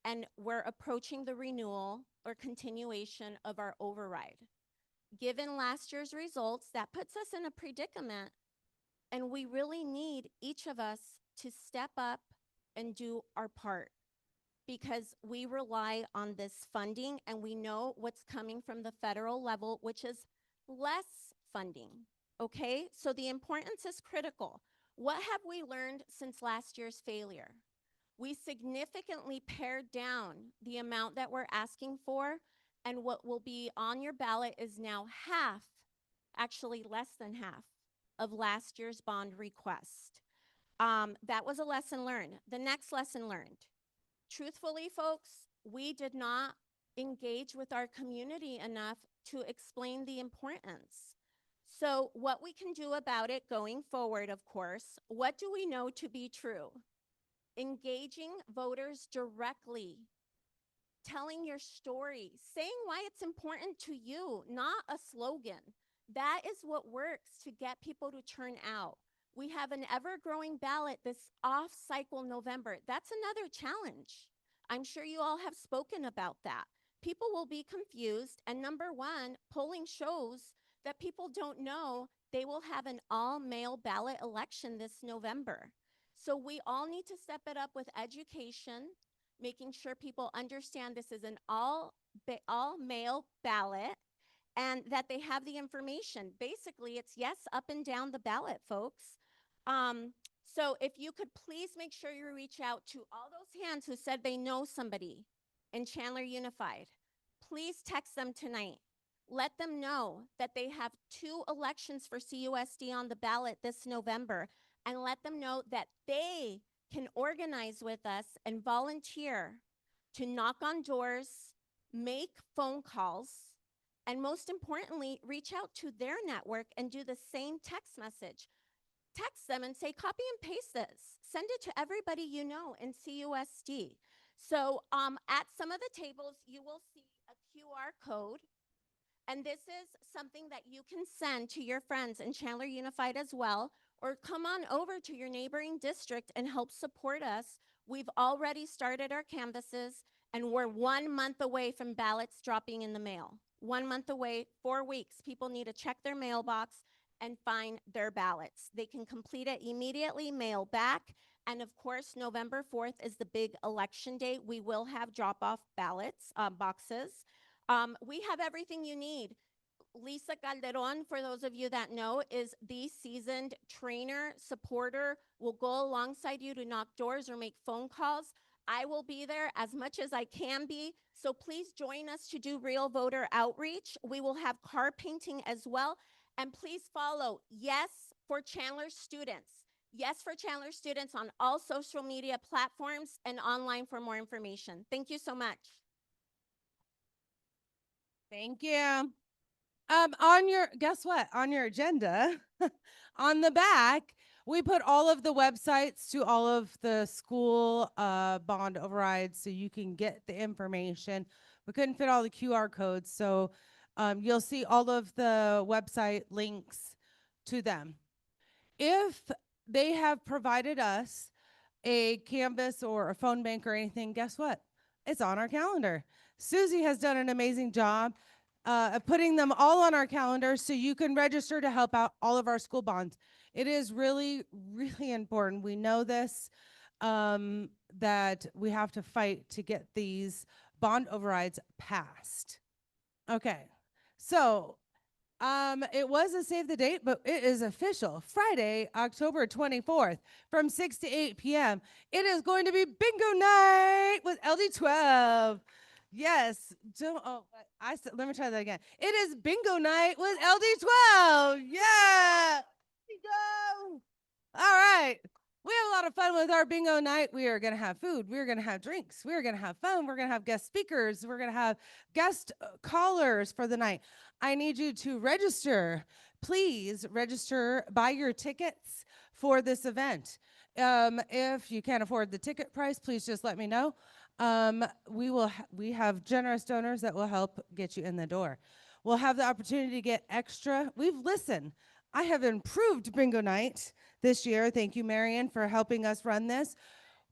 and we're approaching the renewal or continuation of our override. Given last year's results, that puts us in a predicament, and we really need each of us to step up and do our part, because we rely on this funding and we know what's coming from the federal level, which is less funding, okay? So the importance is critical. What have we learned since last year's failure? We significantly pared down the amount that we're asking for, and what will be on your ballot is now half, actually less than half, of last year's bond request. That was a lesson learned. The next lesson learned. Truthfully, folks, we did not engage with our community enough to explain the importance. So what we can do about it going forward, of course, what do we know to be true? Engaging voters directly, telling your story, saying why it's important to you, not a slogan. That is what works to get people to turn out. We have an ever-growing ballot this off-cycle November. That's another challenge. I'm sure you all have spoken about that. People will be confused, and number one, polling shows that people don't know they will have an all-mail ballot election this November. So we all need to step it up with education, making sure people understand this is an all-mail ballot and that they have the information. Basically, it's yes up and down the ballot, folks. So if you could please make sure you reach out to all those hands who said they know somebody in Chandler Unified. Please text them tonight. Let them know that they have 2 elections for CUSD on the ballot this November, and let them know that they can organize with us and volunteer to knock on doors, make phone calls, and most importantly, reach out to their network and do the same text message. Text them and say, copy and paste this. Send it to everybody you know in CUSD. So at some of the tables, you will see a QR code. And this is something that you can send to your friends in Chandler Unified as well, or come on over to your neighboring district and help support us. We've already started our canvases, and we're 1 month away from ballots dropping in the mail. 1 month away, 4 weeks. People need to check their mailbox and find their ballots. They can complete it immediately, mail back. And of course, November 4th is the big election day. We will have drop-off ballots, boxes. We have everything you need. Lisa Calderon, for those of you that know, is the seasoned trainer, supporter, will go alongside you to knock doors or make phone calls. I will be there as much as I can be. So please join us to do real voter outreach. We will have car painting as well. And please follow Yes for Chandler Students. Yes for Chandler Students on all social media platforms and online for more information. Thank you so much. Thank you. Guess what? On your agenda, on the back, we put all of the websites to all of the school bond overrides so you can get the information. We couldn't fit all the QR codes, so you'll see all of the website links to them. If they have provided us a canvas or a phone bank or anything, guess what? It's on our calendar. Susie has done an amazing job of putting them all on our calendar so you can register to help out all of our school bonds. It is really, really important. We know this, that we have to fight to get these bond overrides passed. Okay, so it was a save the date, but it is official. Friday, October 24th from 6 to 8 p.m. It is going to be bingo night with LD12. Yes. Let me try that again. It is bingo night with LD12. Yeah. Bingo. All right. We have a lot of fun with our bingo night. We are going to have food. We're going to have drinks. We're going to have fun. We're going to have guest speakers. We're going to have guest callers for the night. I need you to register. Please register, buy your tickets for this event. If you can't afford the ticket price, please just let me know. We have generous donors that will help get you in the door. We'll have the opportunity to get extra. Listen, I have improved bingo night this year. Thank you, Marion, for helping us run this.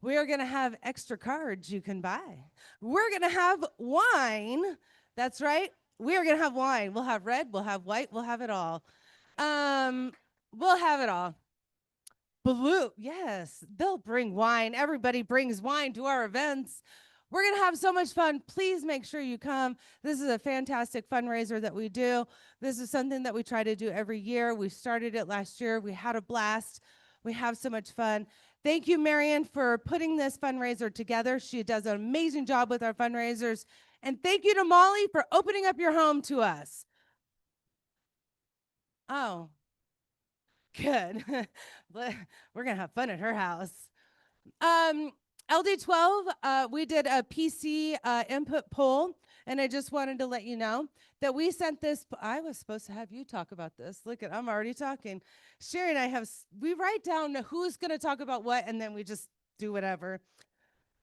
We're going to have extra cards you can buy. We're going to have wine. That's right. We are going to have wine. We'll have red, we'll have white, we'll have it all. We'll have it all. Blue, yes, they'll bring wine. Everybody brings wine to our events. We're going to have so much fun. Please make sure you come. This is a fantastic fundraiser that we do. This is something that we try to do every year. We started it last year. We had a blast. We have so much fun. Thank you, Marion, for putting this fundraiser together. She does an amazing job with our fundraisers. And thank you to Molly for opening up your home to us. Oh, good. We're going to have fun at her house. LD12, we did a PC input poll, and I just wanted to let you know that we sent this. I was supposed to have you talk about this. Look at, I'm already talking. Sherry and I we write down who's going to talk about what, and then we just do whatever.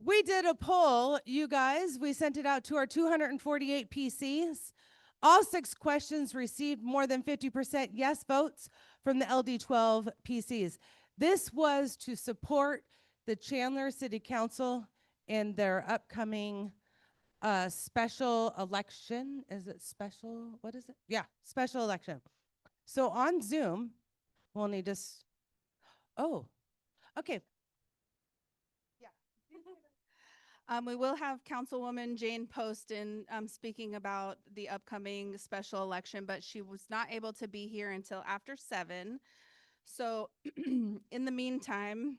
We did a poll, you guys. We sent it out to our 248 PCs. All 6 questions received more than 50% yes votes from the LD12 PCs. This was to support the Chandler City Council in their upcoming special election. Is it special? What is it? Yeah, special election. So on Zoom, we'll need to. Oh, okay. We will have Councilwoman Jane Poston speaking about the upcoming special election, but she was not able to be here until after 7. So in the meantime,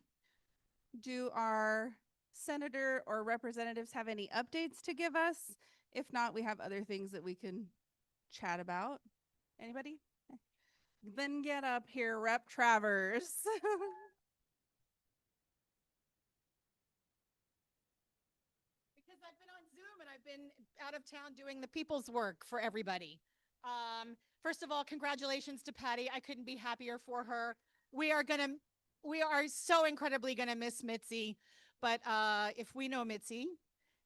do our senator or representatives have any updates to give us? If not, we have other things that we can chat about. Anybody? Then get up here, Rep. Travers. Because I've been on Zoom and I've been out of town doing the people's work for everybody. First of all, congratulations to Patty. I couldn't be happier for her. We are so incredibly gonna miss Mitzi, but if we know Mitzi,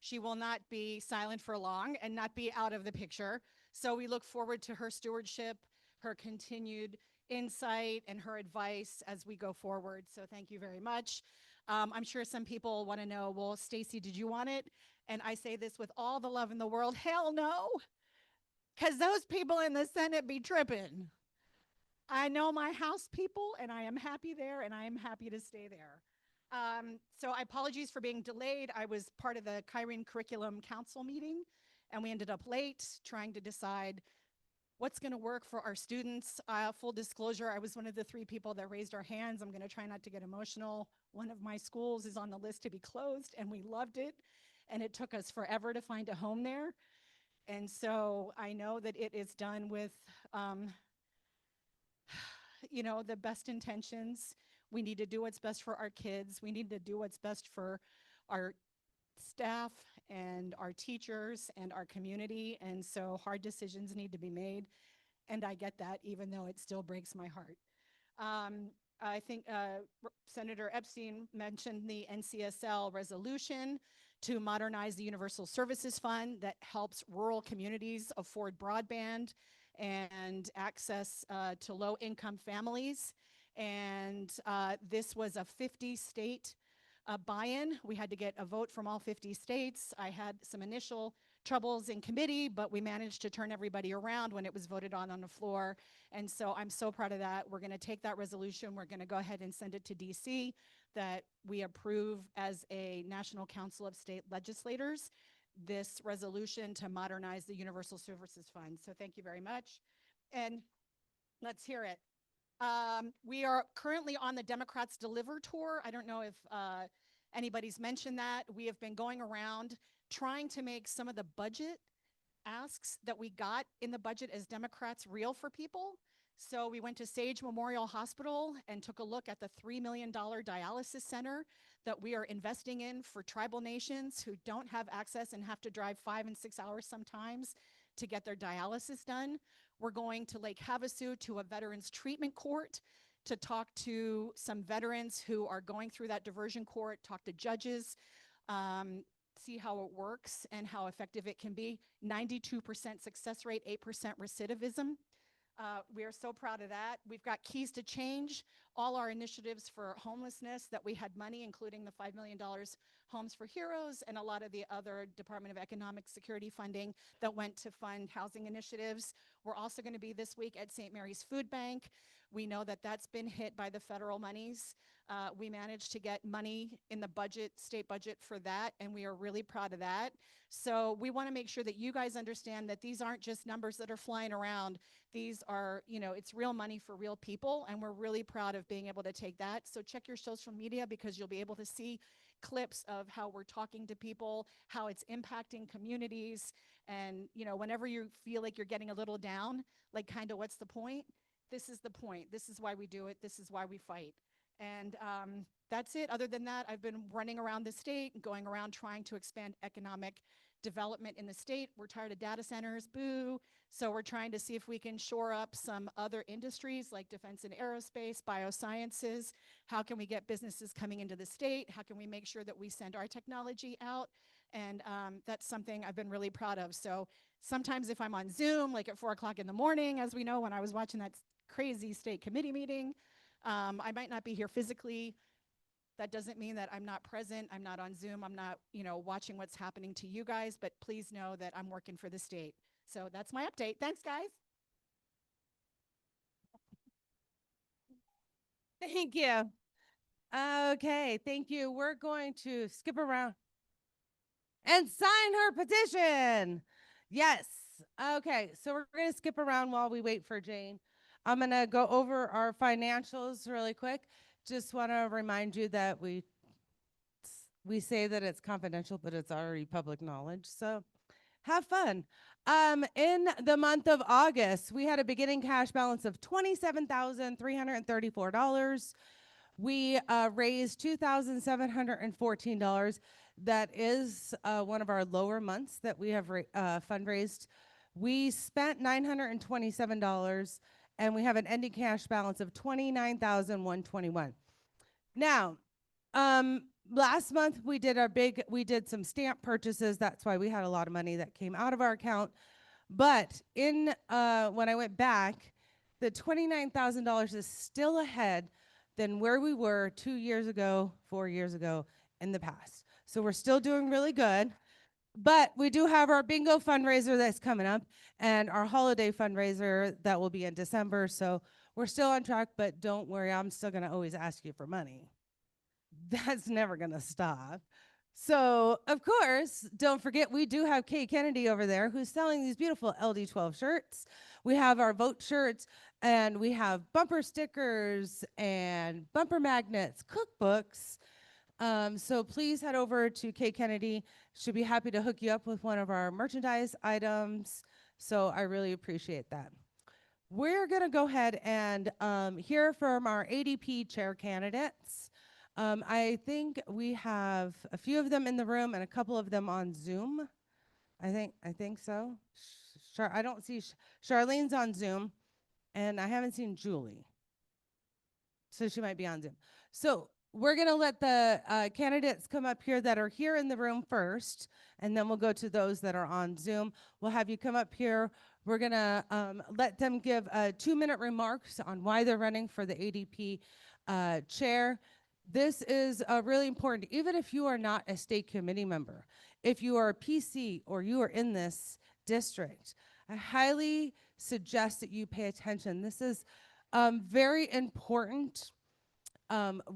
she will not be silent for long and not be out of the picture. So we look forward to her stewardship, her continued insight, and her advice as we go forward. So thank you very much. I'm sure some people want to know, well, Stacy, did you want it? And I say this with all the love in the world, hell no. Because those people in the Senate be tripping. I know my House people, and I am happy there, and I am happy to stay there. So apologies for being delayed. I was part of the Kyrene Curriculum Council meeting, and we ended up late trying to decide what's going to work for our students. Full disclosure, I was one of the 3 people that raised our hands. I'm going to try not to get emotional. One of my schools is on the list to be closed, and we loved it, and it took us forever to find a home there. And so I know that it is done with, you know, the best intentions. We need to do what's best for our kids. We need to do what's best for our staff and our teachers and our community. And so hard decisions need to be made. And I get that, even though it still breaks my heart. I think Senator Epstein mentioned the NCSL resolution to modernize the Universal Services Fund that helps rural communities afford broadband and access to low-income families. And this was a 50-state buy-in. We had to get a vote from all 50 states. I had some initial troubles in committee, but we managed to turn everybody around when it was voted on the floor. And so I'm so proud of that. We're going to take that resolution. We're going to go ahead and send it to DC that we approve as a National Council of State Legislators this resolution to modernize the Universal Services Fund. So thank you very much. And let's hear it. We are currently on the Democrats Deliver Tour. I don't know if anybody's mentioned that. We have been going around trying to make some of the budget asks that we got in the budget as Democrats real for people. So we went to Sage Memorial Hospital and took a look at the $3 million dialysis center that we are investing in for tribal nations who don't have access and have to drive 5 and 6 hours sometimes to get their dialysis done. We're going to Lake Havasu to a veterans treatment court to talk to some veterans who are going through that diversion court, talk to judges, see how it works and how effective it can be. 92% success rate, 8% recidivism. We are so proud of that. We've got Keys to Change, all our initiatives for homelessness that we had money, including the $5 million Homes for Heroes and a lot of the other Department of Economic Security funding that went to fund housing initiatives. We're also going to be this week at St. Mary's Food Bank. We know that that's been hit by the federal monies. We managed to get money in the budget, state budget for that, and we are really proud of that. So we want to make sure that you guys understand that these aren't just numbers that are flying around. These are, you know, it's real money for real people, and we're really proud of being able to take that. So check your social media because you'll be able to see clips of how we're talking to people, how it's impacting communities. And, you know, whenever you feel like you're getting a little down, like kind of what's the point? This is the point. This is why we do it. This is why we fight. And that's it. Other than that, I've been running around the state, going around trying to expand economic development in the state. We're tired of data centers, boo. So we're trying to see if we can shore up some other industries like defense and aerospace, biosciences. How can we get businesses coming into the state? How can we make sure that we send our technology out? And that's something I've been really proud of. So sometimes if I'm on Zoom, like at 4 o'clock in the morning, as we know, when I was watching that crazy state committee meeting, I might not be here physically. That doesn't mean that I'm not present. I'm not on Zoom. I'm not, watching what's happening to you guys, but please know that I'm working for the state. So that's my update. Thanks, guys. Thank you. Okay, thank you. We're going to skip around and sign her petition. Yes. Okay, so we're going to skip around while we wait for Jane. I'm going to go over our financials really quick. Just want to remind you that we say that it's confidential, but it's already public knowledge. So have fun. In the month of August, we had a beginning cash balance of $27,334. We raised $2,714. That is one of our lower months that we have fundraised. We spent $927, and we have an ending cash balance of $29,121. Now, last month we did some stamp purchases. That's why we had a lot of money that came out of our account. But when I went back, the $29,000 is still ahead than where we were 2 years ago, 4 years ago in the past. So we're still doing really good. But we do have our bingo fundraiser that's coming up and our holiday fundraiser that will be in December. So we're still on track, but don't worry, I'm still going to always ask you for money. That's never going to stop. So, of course, don't forget, we do have Kay Kennedy over there who's selling these beautiful LD12 shirts. We have our vote shirts, and we have bumper stickers and bumper magnets, cookbooks. So please head over to Kay Kennedy. She'll be happy to hook you up with one of our merchandise items. So I really appreciate that. We're going to go ahead and hear from our ADP chair candidates. I think we have a few of them in the room and a couple of them on Zoom. I think so. I don't see Charlene's on Zoom, and I haven't seen Julie. So she might be on Zoom. So we're going to let the candidates come up here that are here in the room first, and then we'll go to those that are on Zoom. We'll have you come up here. We're going to let them give 2-minute remarks on why they're running for the ADP chair. This is really important, even if you are not a state committee member. If you are a PC or you are in this district, I highly suggest that you pay attention. This is very important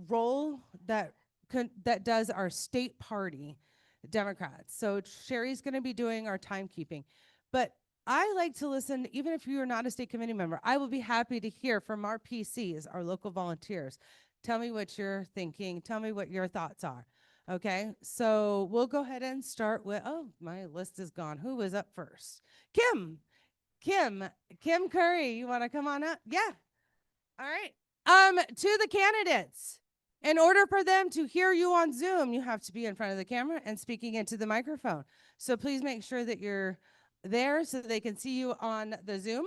role that does our state party, Democrats. So Sherry's going to be doing our timekeeping. But I like to listen, even if you are not a state committee member, I will be happy to hear from our PCs, our local volunteers. Tell me what you're thinking. Tell me what your thoughts are. Okay, so we'll go ahead and start with, oh, my list is gone. Who was up first? Kim Curry, you want to come on up? Yeah. All right. To the candidates, in order for them to hear you on Zoom, you have to be in front of the camera and speaking into the microphone. So please make sure that you're there so that they can see you on the Zoom.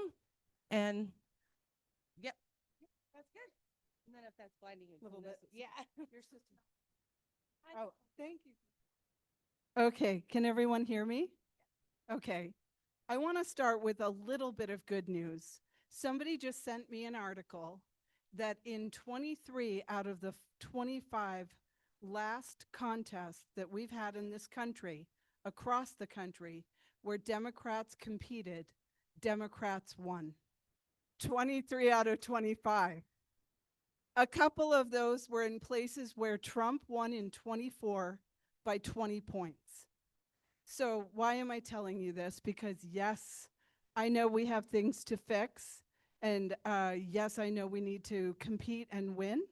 And yep, that's good. And then if that's blinding you, yeah, your system. Oh, thank you. Okay, can everyone hear me? Okay, I want to start with a little bit of good news. Somebody just sent me an article that in 23 out of the 25 last contests that we've had in this country, across the country, where Democrats competed, Democrats won. 23 out of 25. A couple of those were in places where Trump won in 24 by 20 points. So why am I telling you this? Because yes, I know we have things to fix. And yes, I know we need to compete and win.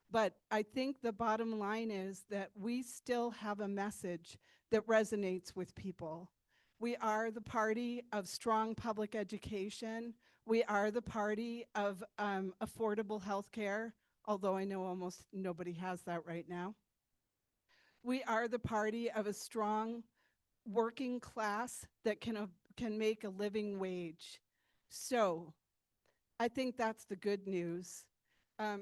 But I think the bottom line is that we still have a message that resonates with people. We are the party of strong public education. We are the party of affordable health care, although I know almost nobody has that right now. We are the party of a strong working class that can make a living wage. So I think that's the good news.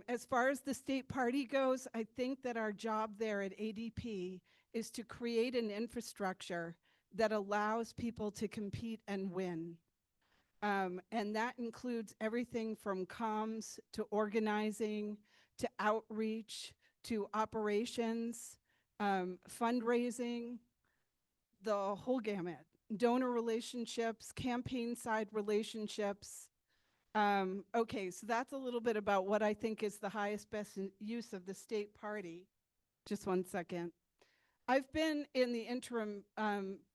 As far as the state party goes, I think that our job there at ADP is to create an infrastructure that allows people to compete and win. And that includes everything from comms to organizing to outreach to operations, fundraising, the whole gamut, donor relationships, campaign side relationships. Okay, so that's a little bit about what I think is the highest best use of the state party. Just one second. I've been in the interim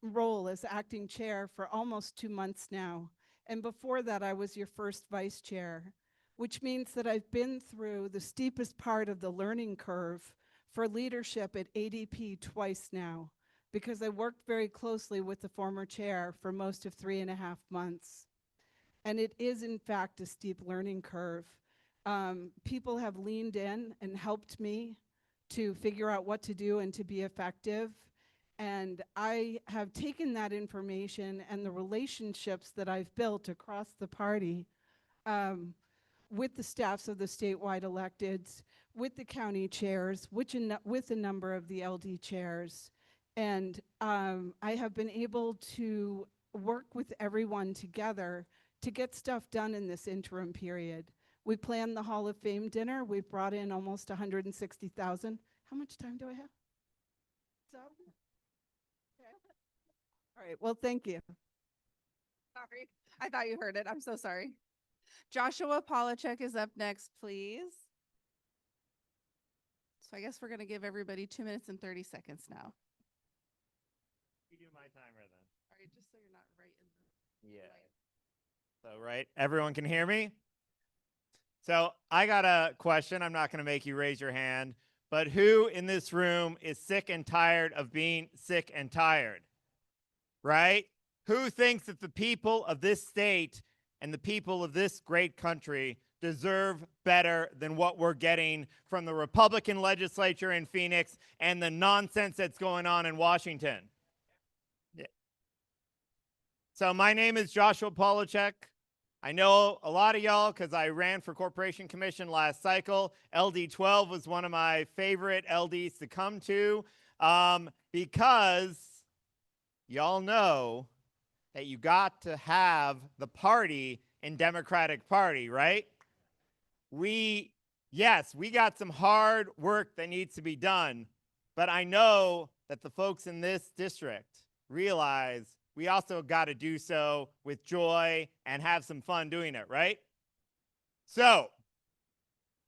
role as acting chair for almost 2 months now. And before that, I was your first vice chair, which means that I've been through the steepest part of the learning curve for leadership at ADP twice now, because I worked very closely with the former chair for most of 3.5 months. And it is, in fact, a steep learning curve. People have leaned in and helped me to figure out what to do and to be effective. And I have taken that information and the relationships that I've built across the party with the staffs of the statewide electeds, with the county chairs, with a number of the LD chairs. And I have been able to work with everyone together to get stuff done in this interim period. We planned the Hall of Fame dinner. We've brought in almost 160,000. How much time do I have? So, okay. All right, well, thank you. Sorry, I thought you heard it. I'm so sorry. Joshua Polachek is up next, please. So I guess we're gonna give everybody 2 minutes and 30 seconds now. You do my timer then. All right, just so you're not right in the Yeah. So, right, everyone can hear me? So I got a question. I'm not going to make you raise your hand, but who in this room is sick and tired of being sick and tired? Right? Who thinks that the people of this state and the people of this great country deserve better than what we're getting from the Republican legislature in Phoenix and the nonsense that's going on in Washington? Yeah. So my name is Joshua Polachek. I know a lot of y'all because I ran for Corporation Commission last cycle. LD 12 was one of my favorite LDs to come to because y'all know that you got to have the party in Democratic Party, right? Yes, we got some hard work that needs to be done, but I know that the folks in this district realize we also got to do so with joy and have some fun doing it, right? So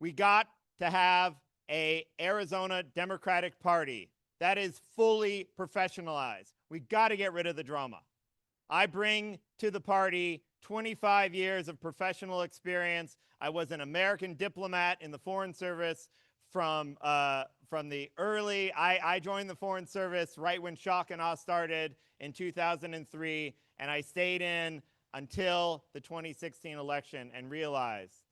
we got to have a Arizona Democratic Party that is fully professionalized. We got to get rid of the drama. I bring to the party 25 years of professional experience. I was an American diplomat in the Foreign Service from the early, I joined the Foreign Service right when shock and awe started in 2003, and I stayed in until the 2016 election and realized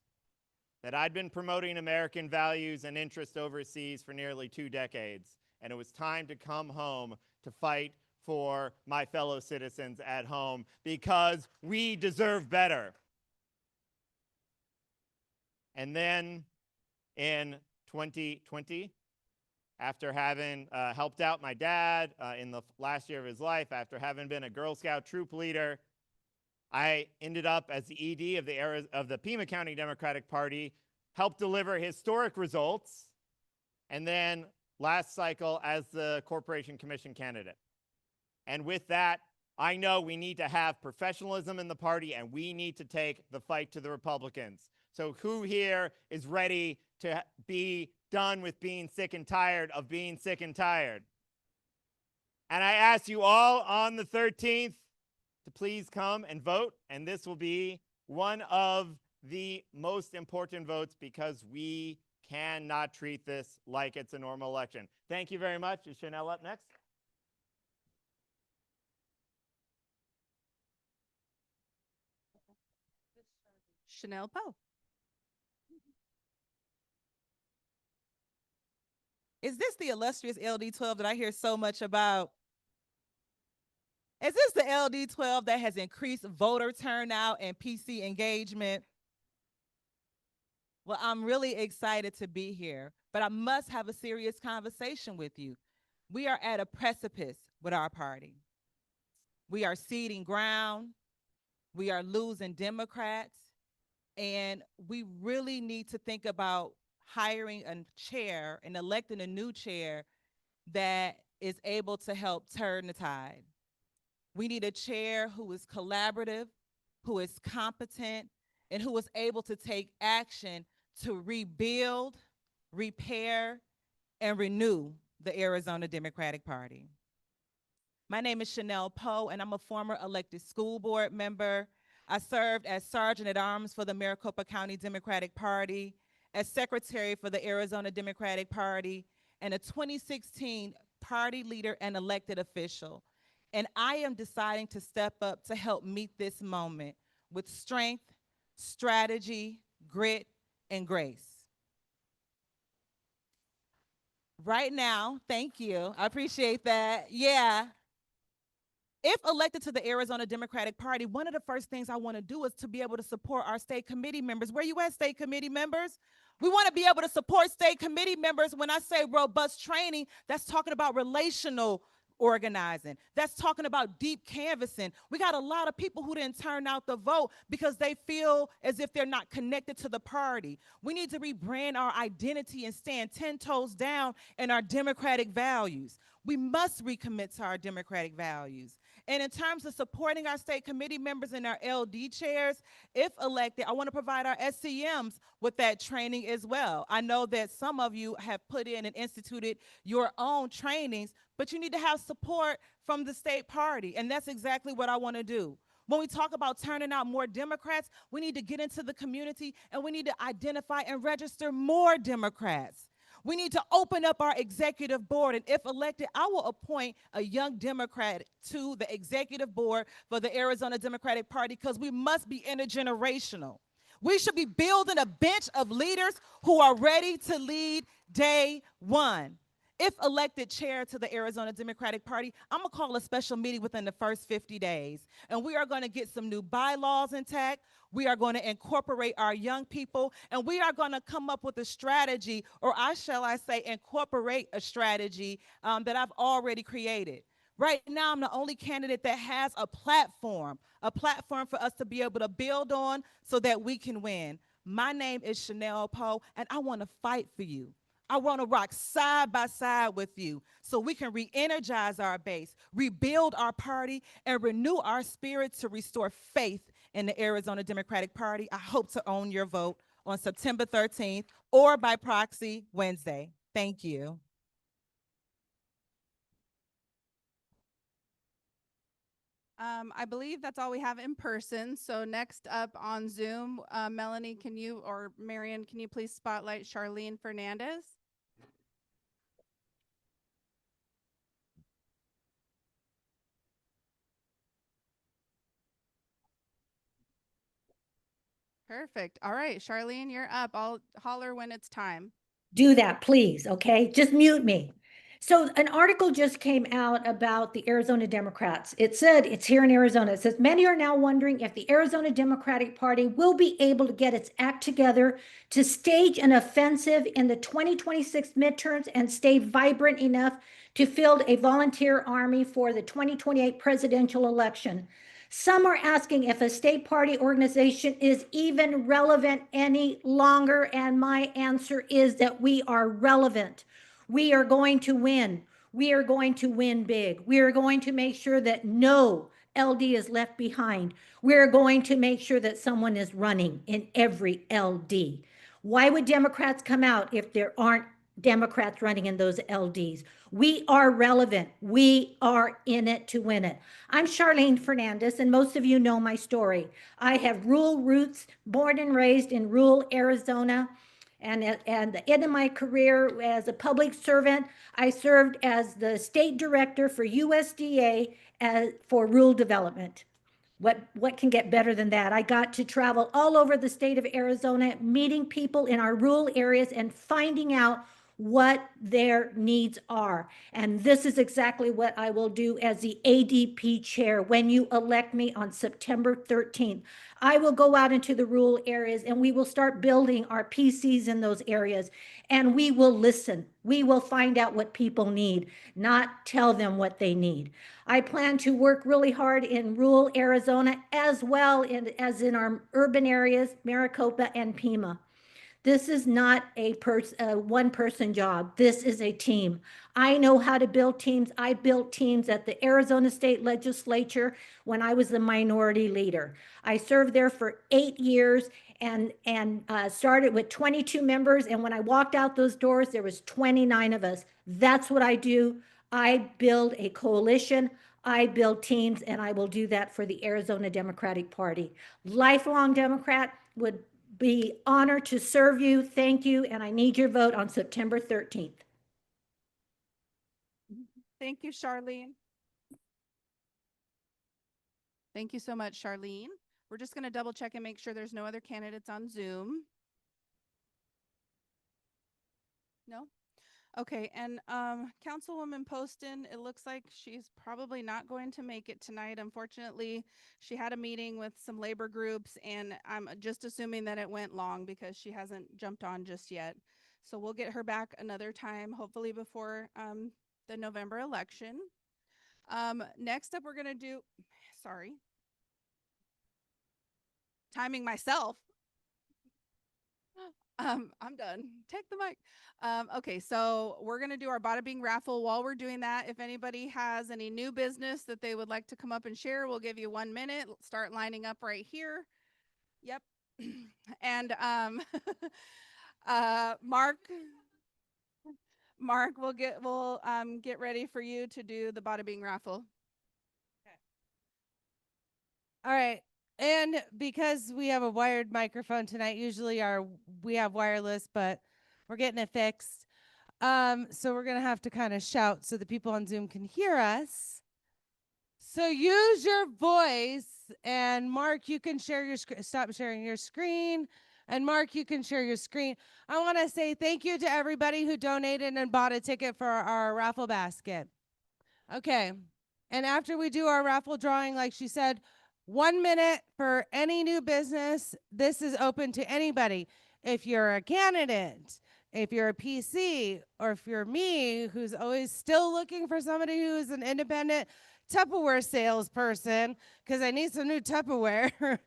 that I'd been promoting American values and interests overseas for nearly 2 decades, and it was time to come home to fight for my fellow citizens at home because we deserve better. And then in 2020, after having helped out my dad in the last year of his life, after having been a Girl Scout troop leader, I ended up as the ED of the Pima County Democratic Party, helped deliver historic results, and then last cycle as the Corporation Commission candidate. And with that, I know we need to have professionalism in the party and we need to take the fight to the Republicans. So who here is ready to be done with being sick and tired of being sick and tired? And I ask you all on the 13th to please come and vote. And this will be one of the most important votes because we cannot treat this like it's a normal election. Thank you very much. Is Chanel up next? Chanel Poe. Is this the illustrious LD 12 that I hear so much about? Is this the LD12 that has increased voter turnout and PC engagement? Well, I'm really excited to be here, but I must have a serious conversation with you. We are at a precipice with our party. We are ceding ground. We are losing Democrats. And we really need to think about hiring a chair and electing a new chair that is able to help turn the tide. We need a chair who is collaborative, who is competent, and who is able to take action to rebuild, repair, and renew the Arizona Democratic Party. My name is Chanel Poe, and I'm a former elected school board member. I served as Sergeant at Arms for the Maricopa County Democratic Party, as Secretary for the Arizona Democratic Party, and a 2016 party leader and elected official. And I am deciding to step up to help meet this moment with strength, strategy, grit, and grace. Right now, thank you. I appreciate that. Yeah. If elected to the Arizona Democratic Party, one of the first things I want to do is to be able to support our state committee members. Where you at, state committee members? We want to be able to support state committee members. When I say robust training, that's talking about relational organizing. That's talking about deep canvassing. We got a lot of people who didn't turn out the vote because they feel as if they're not connected to the party. We need to rebrand our identity and stand 10 toes down in our democratic values. We must recommit to our democratic values. And in terms of supporting our state committee members and our LD chairs, if elected, I want to provide our SCMs with that training as well. I know that some of you have put in and instituted your own trainings, but you need to have support from the state party, and that's exactly what I want to do. When we talk about turning out more Democrats, we need to get into the community and we need to identify and register more Democrats. We need to open up our executive board, and if elected, I will appoint a young Democrat to the executive board for the Arizona Democratic Party because we must be intergenerational. We should be building a bench of leaders who are ready to lead day one. If elected chair to the Arizona Democratic Party, I'm gonna call a special meeting within the first 50 days. And we are gonna get some new bylaws intact. We are gonna incorporate our young people, and we are gonna come up with a strategy, or shall I say, incorporate a strategy that I've already created. Right now, I'm the only candidate that has a platform for us to be able to build on so that we can win. My name is Chanel Poe, and I wanna fight for you. I want to rock side by side with you so we can re-energize our base, rebuild our party, and renew our spirit to restore faith in the Arizona Democratic Party. I hope to own your vote on September 13th or by proxy Wednesday. Thank you. I believe that's all we have in person. So next up on Zoom, Melanie, can you, or Marion, can you please spotlight Charlene Fernandez? Perfect. All right, Charlene, you're up. I'll holler when it's time. Do that, please, okay? Just mute me. So an article just came out about the Arizona Democrats. It said, it's here in Arizona. It says, many are now wondering if the Arizona Democratic Party will be able to get its act together to stage an offensive in the 2026 midterms and stay vibrant enough to field a volunteer army for the 2028 presidential election. Some are asking if a state party organization is even relevant any longer, and my answer is that we are relevant. We are going to win. We are going to win big. We are going to make sure that no LD is left behind. We're going to make sure that someone is running in every LD. Why would Democrats come out if there aren't Democrats running in those LDs? We are relevant. We are in it to win it. I'm Charlene Fernandez, and most of you know my story. I have rural roots, born and raised in rural Arizona. And at the end of my career as a public servant, I served as the state director for USDA for rural development. What can get better than that? I got to travel all over the state of Arizona, meeting people in our rural areas and finding out what their needs are. And this is exactly what I will do as the ADP chair when you elect me on September 13th. I will go out into the rural areas and we will start building our PCs in those areas, and we will listen. We will find out what people need, not tell them what they need. I plan to work really hard in rural Arizona as well as in our urban areas, Maricopa and Pima. This is not a one-person job. This is a team. I know how to build teams. I built teams at the Arizona State Legislature when I was the minority leader. I served there for 8 years and started with 22 members. And when I walked out those doors, there was 29 of us. That's what I do. I build a coalition. I build teams, and I will do that for the Arizona Democratic Party. Lifelong Democrat, would be honored to serve you. Thank you. And I need your vote on September 13th. Thank you, Charlene. Thank you so much, Charlene. We're just going to double check and make sure there's no other candidates on Zoom. No? Okay, and Councilwoman Poston, it looks like she's probably not going to make it tonight. Unfortunately, she had a meeting with some labor groups, and I'm just assuming that it went long because she hasn't jumped on just yet. So we'll get her back another time, hopefully before the November election. Next up, we're going to do, sorry, timing myself. I'm done. Take the mic. Okay, so we're going to do our Bada Bing raffle. While we're doing that, if anybody has any new business that they would like to come up and share, we'll give you 1 minute. Start lining up right here. Yep. And Mark will get ready for you to do the Bada Bing raffle. All right. And because we have a wired microphone tonight, usually we have wireless, but we're getting it fixed. So we're going to have to kind of shout so the people on Zoom can hear us. So use your voice, and Mark, you can share your stop sharing your screen. And Mark, you can share your screen. I want to say thank you to everybody who donated and bought a ticket for our raffle basket. Okay. And after we do our raffle drawing, like she said, 1 minute for any new business. This is open to anybody. If you're a candidate, if you're a PC, or if you're me, who's always still looking for somebody who's an independent Tupperware salesperson, because I need some new Tupperware.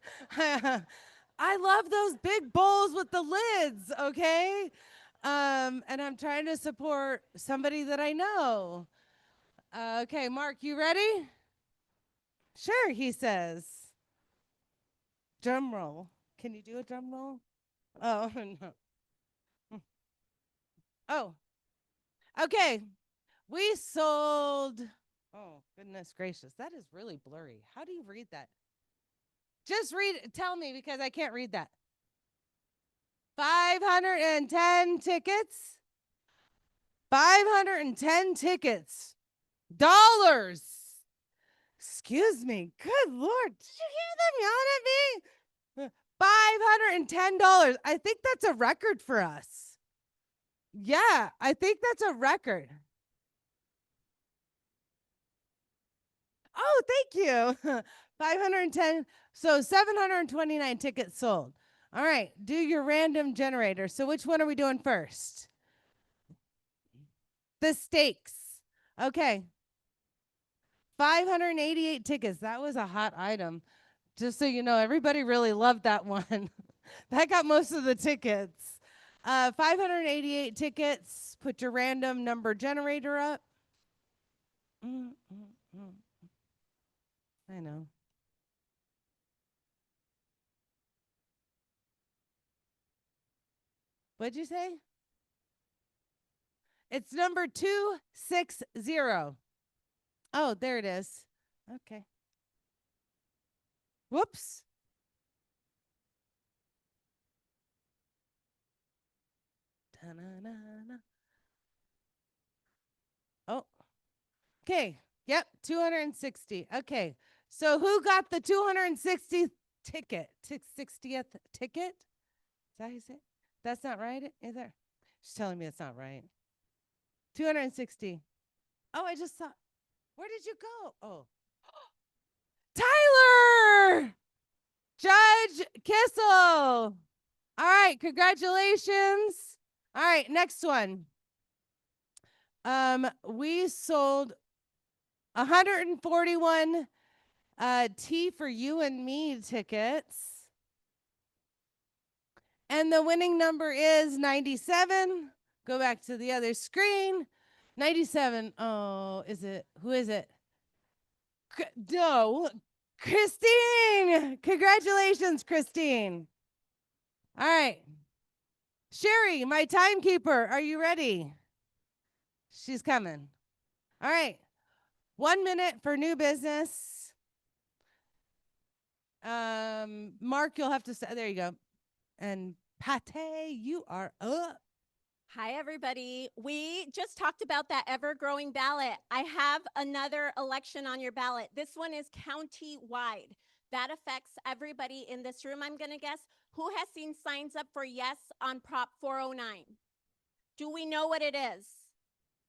I love those big bowls with the lids, okay? And I'm trying to support somebody that I know. Okay, Mark, you ready? Sure, he says. Drum roll. Can you do a drum roll? Oh, no. Oh, okay. We sold. Oh, goodness gracious. That is really blurry. How do you read that? Just read it. Tell me, because I can't read that. 510 tickets. 510 tickets. Dollars. Excuse me. Good Lord. Did you hear them yelling at me? $510. I think that's a record for us. Yeah, I think that's a record. Oh, thank you. 510. So 729 tickets sold. All right, do your random generator. So which one are we doing first? The steaks. Okay. 588 tickets. That was a hot item. Just so you know, everybody really loved that one. That got most of the tickets. 588 tickets. Put your random number generator up. I know. What'd you say? It's number 260. Oh, there it is. Okay. Whoops. Da-na-na-na. Oh. Okay. Yep, 260. Okay. So who got the 260th ticket? 60th ticket? Is that how you say it? That's not right, is there? She's telling me it's not right. 260. Oh, I just saw. Where did you go? Oh. Tyler! Judge Kissel. All right, congratulations. All right, next one. We sold 141 Tea for You and Me tickets. And the winning number is 97. Go back to the other screen. 97. Oh, is it? Who is it? No, Christine. Congratulations, Christine. All right. Sherry, my timekeeper, are you ready? She's coming. All right. 1 minute for new business. Mark, you'll have to say, there you go. And Pate, you are up. Hi, everybody. We just talked about that ever-growing ballot. I have another election on your ballot. This one is county-wide. That affects everybody in this room, I'm going to guess. Who has seen signs up for yes on Prop 409? Do we know what it is?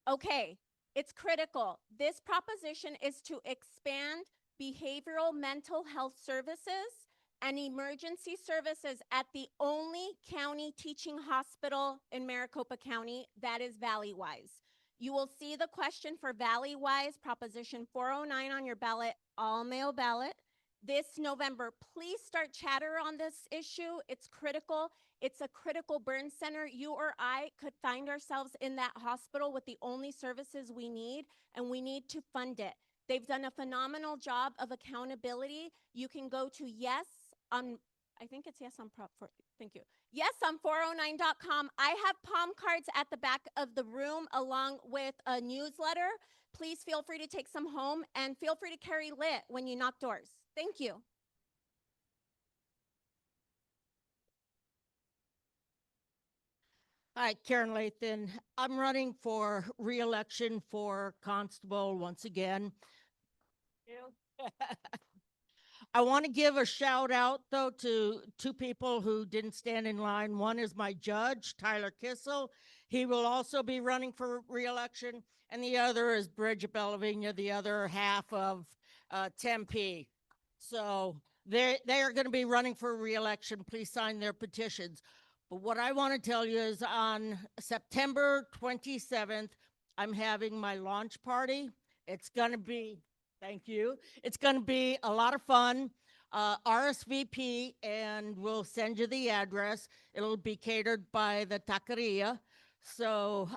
Okay, it's critical. This proposition is to expand behavioral mental health services and emergency services at the only county teaching hospital in Maricopa County, that is Valleywise. You will see the question for Valleywise, Proposition 409 on your ballot, all mail ballot. This November, please start chatter on this issue. It's critical. It's a critical burn center. You or I could find ourselves in that hospital with the only services we need, and we need to fund it. They've done a phenomenal job of accountability. You can go to yes on, I think it's yes on Prop 4, thank you. Yes on 409.com. I have palm cards at the back of the room along with a newsletter. Please feel free to take some home and feel free to carry lit when you knock doors. Thank you. Hi, Karen Lathan. I'm running for re-election for constable once again. I want to give a shout out though to two people who didn't stand in line. One is my judge, Tyler Kissel. He will also be running for re-election. And the other is Bridget Bellavina, the other half of Tempe. So they are going to be running for re-election. Please sign their petitions. But what I want to tell you is on September 27th, I'm having my launch party. It's going to be, thank you. It's going to be a lot of fun. RSVP, and we'll send you the address. It'll be catered by the taqueria. So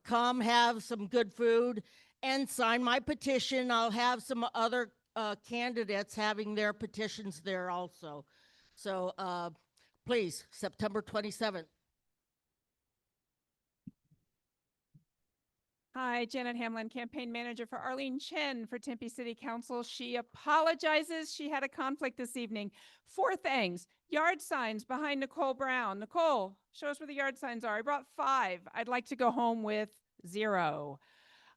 come have some good food and sign my petition. I'll have some other candidates having their petitions there also. So please, September 27th. Hi, Janet Hamlin, campaign manager for Arlene Chen for Tempe City Council. She apologizes. She had a conflict this evening. 4 things. Yard signs behind Nicole Brown. Nicole, show us where the yard signs are. I brought 5. I'd like to go home with 0.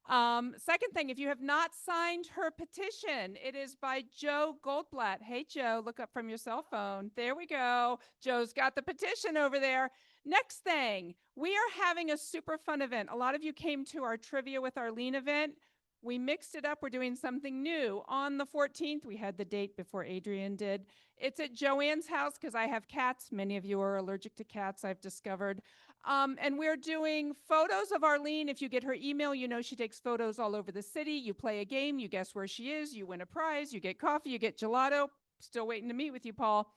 Second thing, if you have not signed her petition, it is by Joe Goldblatt. Hey, Joe, look up from your cell phone. There we go. Joe's got the petition over there. Next thing, we are having a super fun event. A lot of you came to our Trivia with Arlene event. We mixed it up. We're doing something new. On the 14th, we had the date before Adrian did. It's at Joanne's house because I have cats. Many of you are allergic to cats, I've discovered. And we're doing photos of Arlene. If you get her email, you know she takes photos all over the city. You play a game, you guess where she is, you win a prize, you get coffee, you get gelato. Still waiting to meet with you, Paul.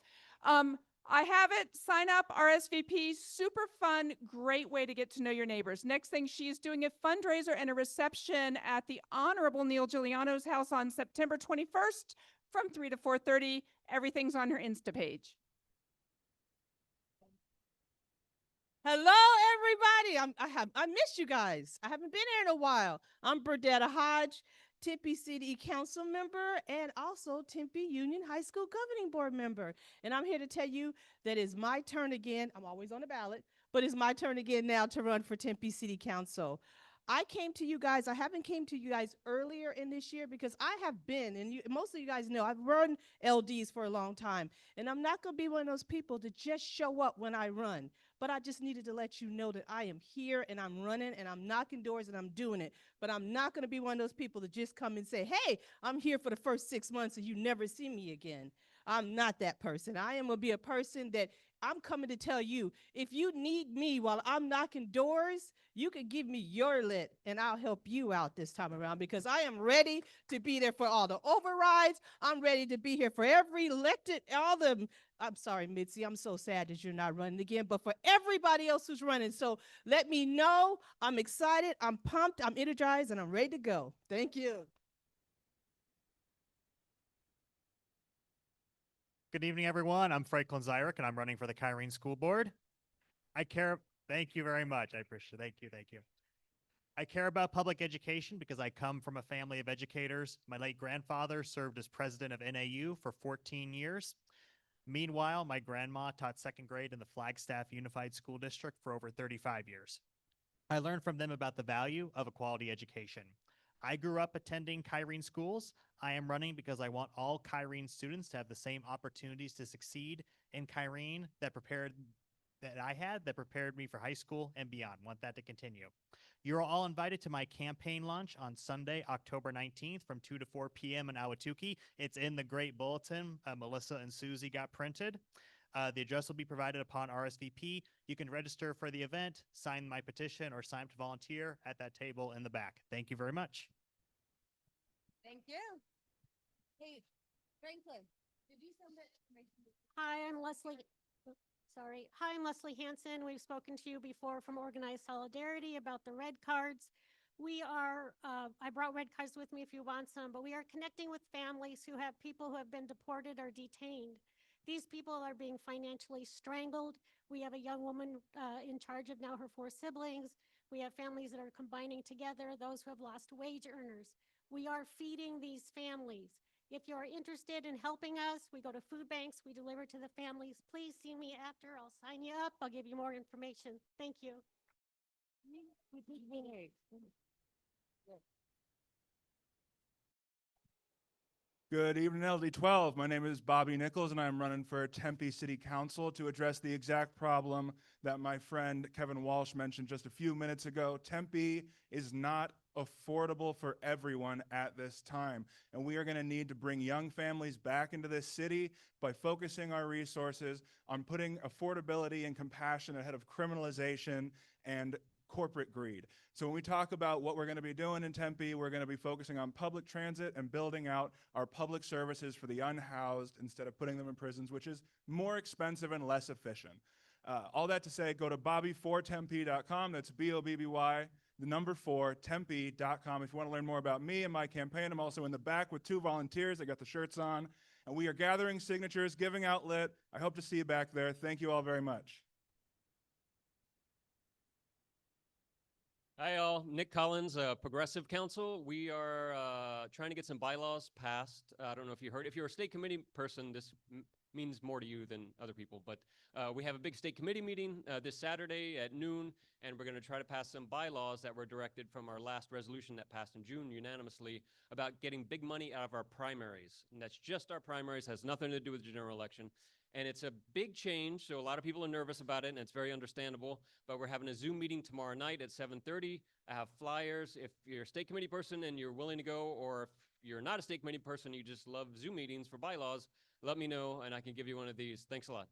I have it. Sign up, RSVP. Super fun, great way to get to know your neighbors. Next thing, she's doing a fundraiser and a reception at the Honorable Neil Giuliano's house on September 21st from 3 to 4:30. Everything's on her Insta page. Hello, everybody. I missed you guys. I haven't been here in a while. I'm Burdetta Hodge, Tempe City Council member, and also Tempe Union High School Governing Board member. And I'm here to tell you that it's my turn again. I'm always on the ballot, but it's my turn again now to run for Tempe City Council. I came to you guys, I haven't came to you guys earlier in this year because I have been, and most of you guys know, I've run LDs for a long time. And I'm not gonna be one of those people to just show up when I run. but I just needed to let you know that I am here and I'm running and I'm knocking doors and I'm doing it. But I'm not going to be one of those people that just come and say, hey, I'm here for the first 6 months and you never see me again. I'm not that person. I am going to be a person that I'm coming to tell you, if you need me while I'm knocking doors, you can give me your lit and I'll help you out this time around, because I am ready to be there for all the overrides. I'm ready to be here for every elected, I'm sorry, Mitzi, I'm so sad that you're not running again, but for everybody else who's running. So let me know. I'm excited, I'm pumped, I'm energized, and I'm ready to go. Thank you. Good evening, everyone. I'm Franklin Zyrick, and I'm running for the Kyrene School Board. Thank you very much. I appreciate it. Thank you. I care about public education because I come from a family of educators. My late grandfather served as president of NAU for 14 years. Meanwhile, my grandma taught second grade in the Flagstaff Unified School District for over 35 years. I learned from them about the value of a quality education. I grew up attending Kyrene schools. I am running because I want all Kyrene students to have the same opportunities to succeed in Kyrene that I had that prepared me for high school and beyond. Want that to continue. You're all invited to my campaign lunch on Sunday, October 19th from 2 to 4 p.m. in Ahwatukee. It's in the Great Bulletin. Melissa and Susie got printed. The address will be provided upon RSVP. You can register for the event, sign my petition, or sign up to volunteer at that table in the back. Thank you very much. Thank you. Hey, Franklin, did you send that information? Hi, I'm Leslie. Hi, I'm Leslie Hansen. We've spoken to you before from Organized Solidarity about the red cards. I brought red cards with me if you want some, but we are connecting with families who have people who have been deported or detained. These people are being financially strangled. We have a young woman in charge of now her 4 siblings. We have families that are combining together, those who have lost wage earners. We are feeding these families. If you're interested in helping us, we go to food banks, we deliver to the families. Please see me after. I'll sign you up. I'll give you more information. Thank you. Good evening, LD12. My name is Bobby Nichols, and I'm running for Tempe City Council to address the exact problem that my friend Kevin Walsh mentioned just a few minutes ago. Tempe is not affordable for everyone at this time, and we are going to need to bring young families back into this city by focusing our resources on putting affordability and compassion ahead of criminalization and corporate greed. So when we talk about what we're going to be doing in Tempe, we're going to be focusing on public transit and building out our public services for the unhoused instead of putting them in prisons, which is more expensive and less efficient. All that to say, go to bobby4tempe.com. That's BOBBY, the number 4, tempe.com. If you want to learn more about me and my campaign, I'm also in the back with 2 volunteers. I got the shirts on, and we are gathering signatures, giving out lit. I hope to see you back there. Thank you all very much. Hi, all. Nick Collins, Progressive Council. We are trying to get some bylaws passed. I don't know if you heard. If you're a state committee person, this means more to you than other people. But we have a big state committee meeting this Saturday at noon, and we're going to try to pass some bylaws that were directed from our last resolution that passed in June unanimously about getting big money out of our primaries. And that's just our primaries, has nothing to do with the general election. And it's a big change, so a lot of people are nervous about it, and it's very understandable. But we're having a Zoom meeting tomorrow night at 7:30. I have flyers. If you're a state committee person and you're willing to go, or if you're not a state committee person, you just love Zoom meetings for bylaws, let me know, and I can give you one of these. Thanks a lot.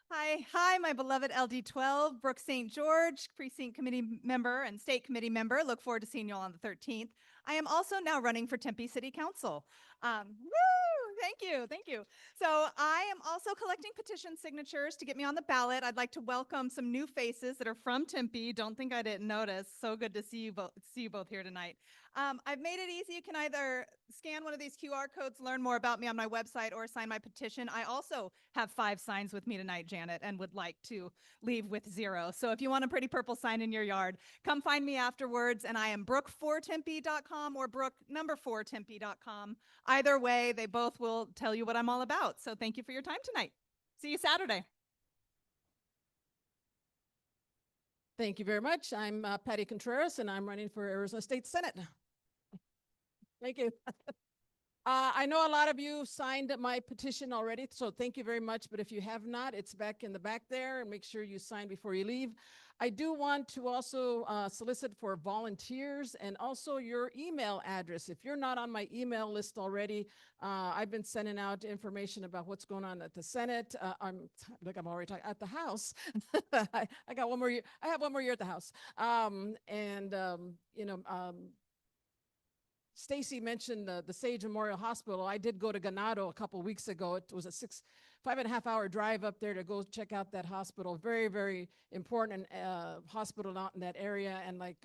Hi, my beloved LD12, Brooke St. George, precinct committee member and state committee member. Look forward to seeing you all on the 13th. I am also now running for Tempe City Council. Thank you. So I am also collecting petition signatures to get me on the ballot. I'd like to welcome some new faces that are from Tempe. Don't think I didn't notice. So good to see you both here tonight. I've made it easy. You can either scan one of these QR codes, learn more about me on my website, or sign my petition. I also have 5 signs with me tonight, Janet, and would like to leave with 0. So if you want a pretty purple sign in your yard, come find me afterwards. And I am brooke4tempe.com or brooke4tempe.com. Either way, they both will tell you what I'm all about. So thank you for your time tonight. See you Saturday. Thank you very much. I'm Patty Contreras, and I'm running for Arizona State Senate. Thank you. I know a lot of you signed my petition already, so thank you very much. But if you have not, it's back in the back there, and make sure you sign before you leave. I do want to also solicit for volunteers and also your email address. If you're not on my email list already, I've been sending out information about what's going on at the Senate. I'm already talking at the House. I got one more year. I have one more year at the House. Stacy mentioned the Sage Memorial Hospital. I did go to Ganado a couple weeks ago. It was a 5.5 hour drive up there to go check out that hospital. Very, very important hospital out in that area. And like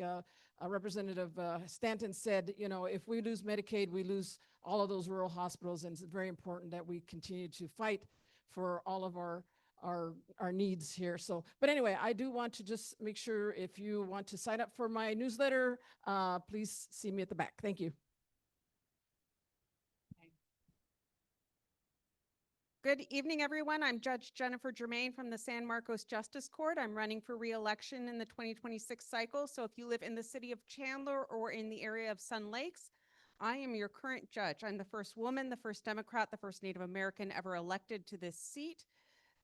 Representative Stanton said, you know, if we lose Medicaid, we lose all of those rural hospitals. And it's very important that we continue to fight for all of our needs here. So, but anyway, I do want to just make sure if you want to sign up for my newsletter, please see me at the back. Thank you. Good evening, everyone. I'm Judge Jennifer Germain from the San Marcos Justice Court. I'm running for re-election in the 2026 cycle. So if you live in the city of Chandler or in the area of Sun Lakes, I am your current judge. I'm the first woman, the first Democrat, the first Native American ever elected to this seat.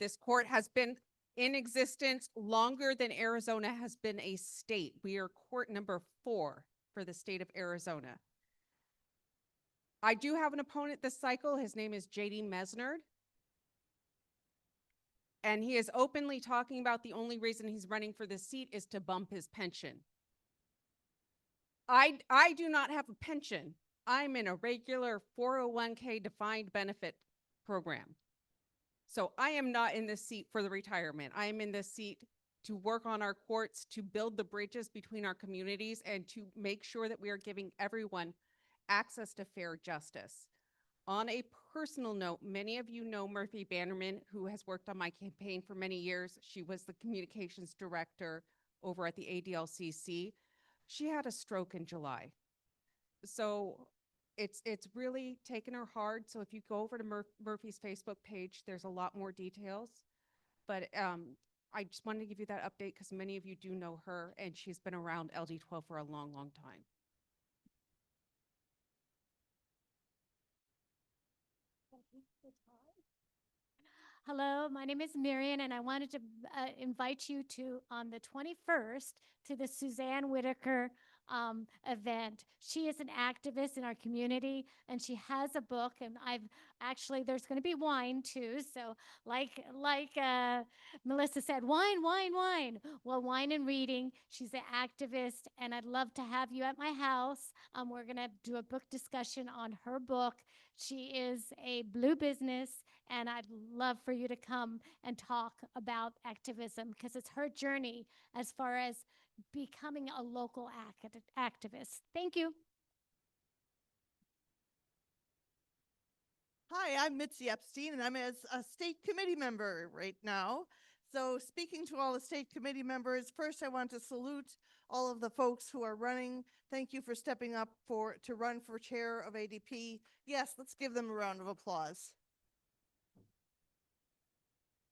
This court has been in existence longer than Arizona has been a state. We are court number 4 for the state of Arizona. I do have an opponent this cycle. His name is J.D. Mesnard. And he is openly talking about the only reason he's running for this seat is to bump his pension. I do not have a pension. I'm in a regular 401k defined benefit program. So I am not in this seat for the retirement. I am in this seat to work on our courts, to build the bridges between our communities, and to make sure that we are giving everyone access to fair justice. On a personal note, many of you know Murphy Bannerman, who has worked on my campaign for many years. She was the communications director over at the ADLCC. She had a stroke in July. So it's really taken her hard. So if you go over to Murphy's Facebook page, there's a lot more details. But I just wanted to give you that update because many of you do know her, and she's been around LD12 for a long, long time. Hello, my name is Marion, and I wanted to invite you to, on the 21st, to the Suzanne Whitaker event. She is an activist in our community, and she has a book, and there's going to be wine too. So like Melissa said, wine. Well, wine and reading. She's an activist, and I'd love to have you at my house. We're going to do a book discussion on her book. She is a blue business, and I'd love for you to come and talk about activism because it's her journey as far as becoming a local activist. Thank you. Hi, I'm Mitzi Epstein, and I'm a state committee member right now. So speaking to all the state committee members, first I want to salute all of the folks who are running. Thank you for stepping up to run for chair of ADP. Yes, let's give them a round of applause.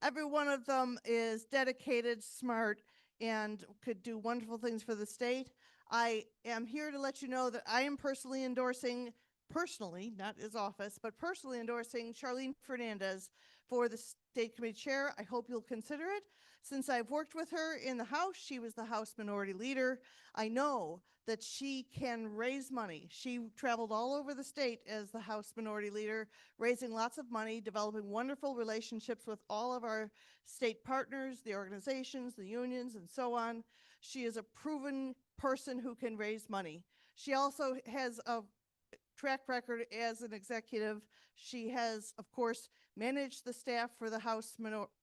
Every one of them is dedicated, smart, and could do wonderful things for the state. I am here to let you know that I am personally endorsing, not his office, but personally endorsing Charlene Fernandez for the state committee chair. I hope you'll consider it. Since I've worked with her in the House, she was the House Minority Leader. I know that she can raise money. She traveled all over the state as the House Minority Leader, raising lots of money, developing wonderful relationships with all of our state partners, the organizations, the unions, and so on. She is a proven person who can raise money. She also has a track record as an executive. She has, of course, managed the staff for the House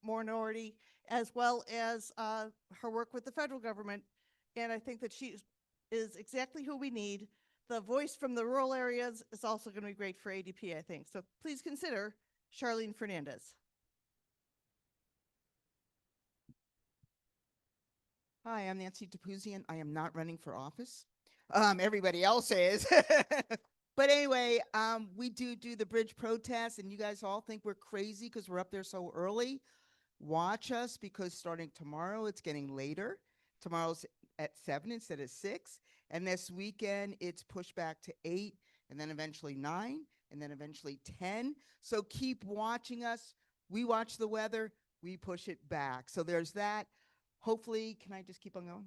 Minority, as well as her work with the federal government. And I think that she is exactly who we need. The voice from the rural areas is also going to be great for ADP, I think. So please consider Charlene Fernandez. Hi, I'm Nancy Tapuzian. I am not running for office. Everybody else is. But anyway, we do the bridge protest, and you guys all think we're crazy because we're up there so early. Watch us, because starting tomorrow, it's getting later. Tomorrow's at 7 instead of 6. And this weekend, it's pushed back to 8, and then eventually 9. and then eventually 10. So keep watching us. We watch the weather, we push it back. So there's that. Hopefully, can I just keep on going?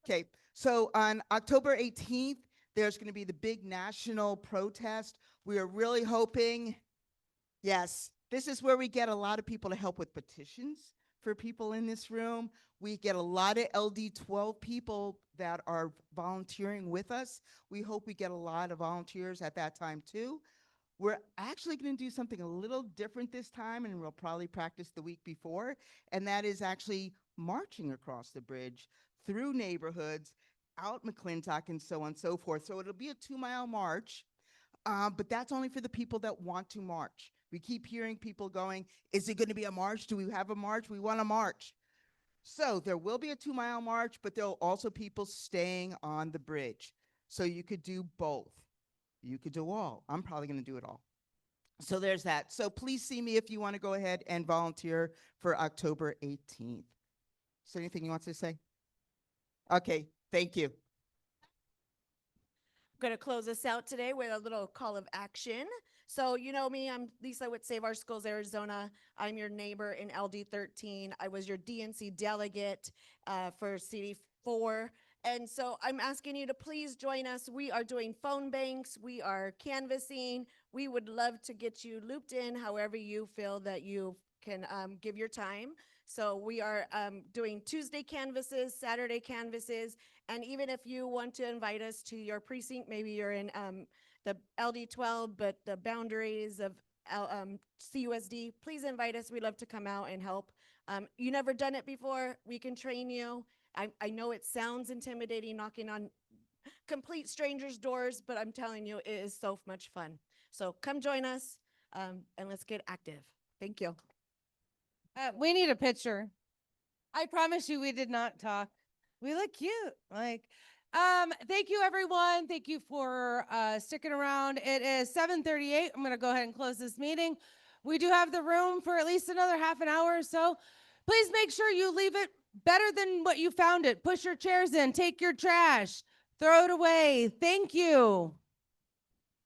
Okay, so on October 18th, there's going to be the big national protest. We are really hoping, yes, this is where we get a lot of people to help with petitions for people in this room. We get a lot of LD12 people that are volunteering with us. We hope we get a lot of volunteers at that time too. We're actually going to do something a little different this time, and we'll probably practice the week before, and that is actually marching across the bridge through neighborhoods, out McClintock, and so on and so forth. So it'll be a 2-mile march, but that's only for the people that want to march. We keep hearing people going, is it going to be a march? Do we have a march? We want to march. So there will be a 2-mile march, but there'll also people staying on the bridge. So you could do both. You could do all. I'm probably going to do it all. So there's that. So please see me if you want to go ahead and volunteer for October 18th. Is there anything you want to say? Okay, thank you. I'm going to close this out today with a little call of action. So you know me, I'm Lisa with Save Our Schools Arizona. I'm your neighbor in LD13. I was your DNC delegate for CD4. And so I'm asking you to please join us. We are doing phone banks. We are canvassing. We would love to get you looped in however you feel that you can give your time. So we are doing Tuesday canvasses, Saturday canvasses, and even if you want to invite us to your precinct, maybe you're in the LD12, but the boundaries of CUSD, please invite us. We'd love to come out and help. You never done it before, we can train you. I know it sounds intimidating knocking on complete strangers' doors, but I'm telling you, it is so much fun. So come join us and let's get active. Thank you. We need a picture. I promise you we did not talk. We look cute. Thank you everyone. Thank you for sticking around. It is 7:38. I'm going to go ahead and close this meeting. We do have the room for at least another half an hour or so. Please make sure you leave it better than what you found it. Push your chairs in, take your trash, throw it away. Thank you.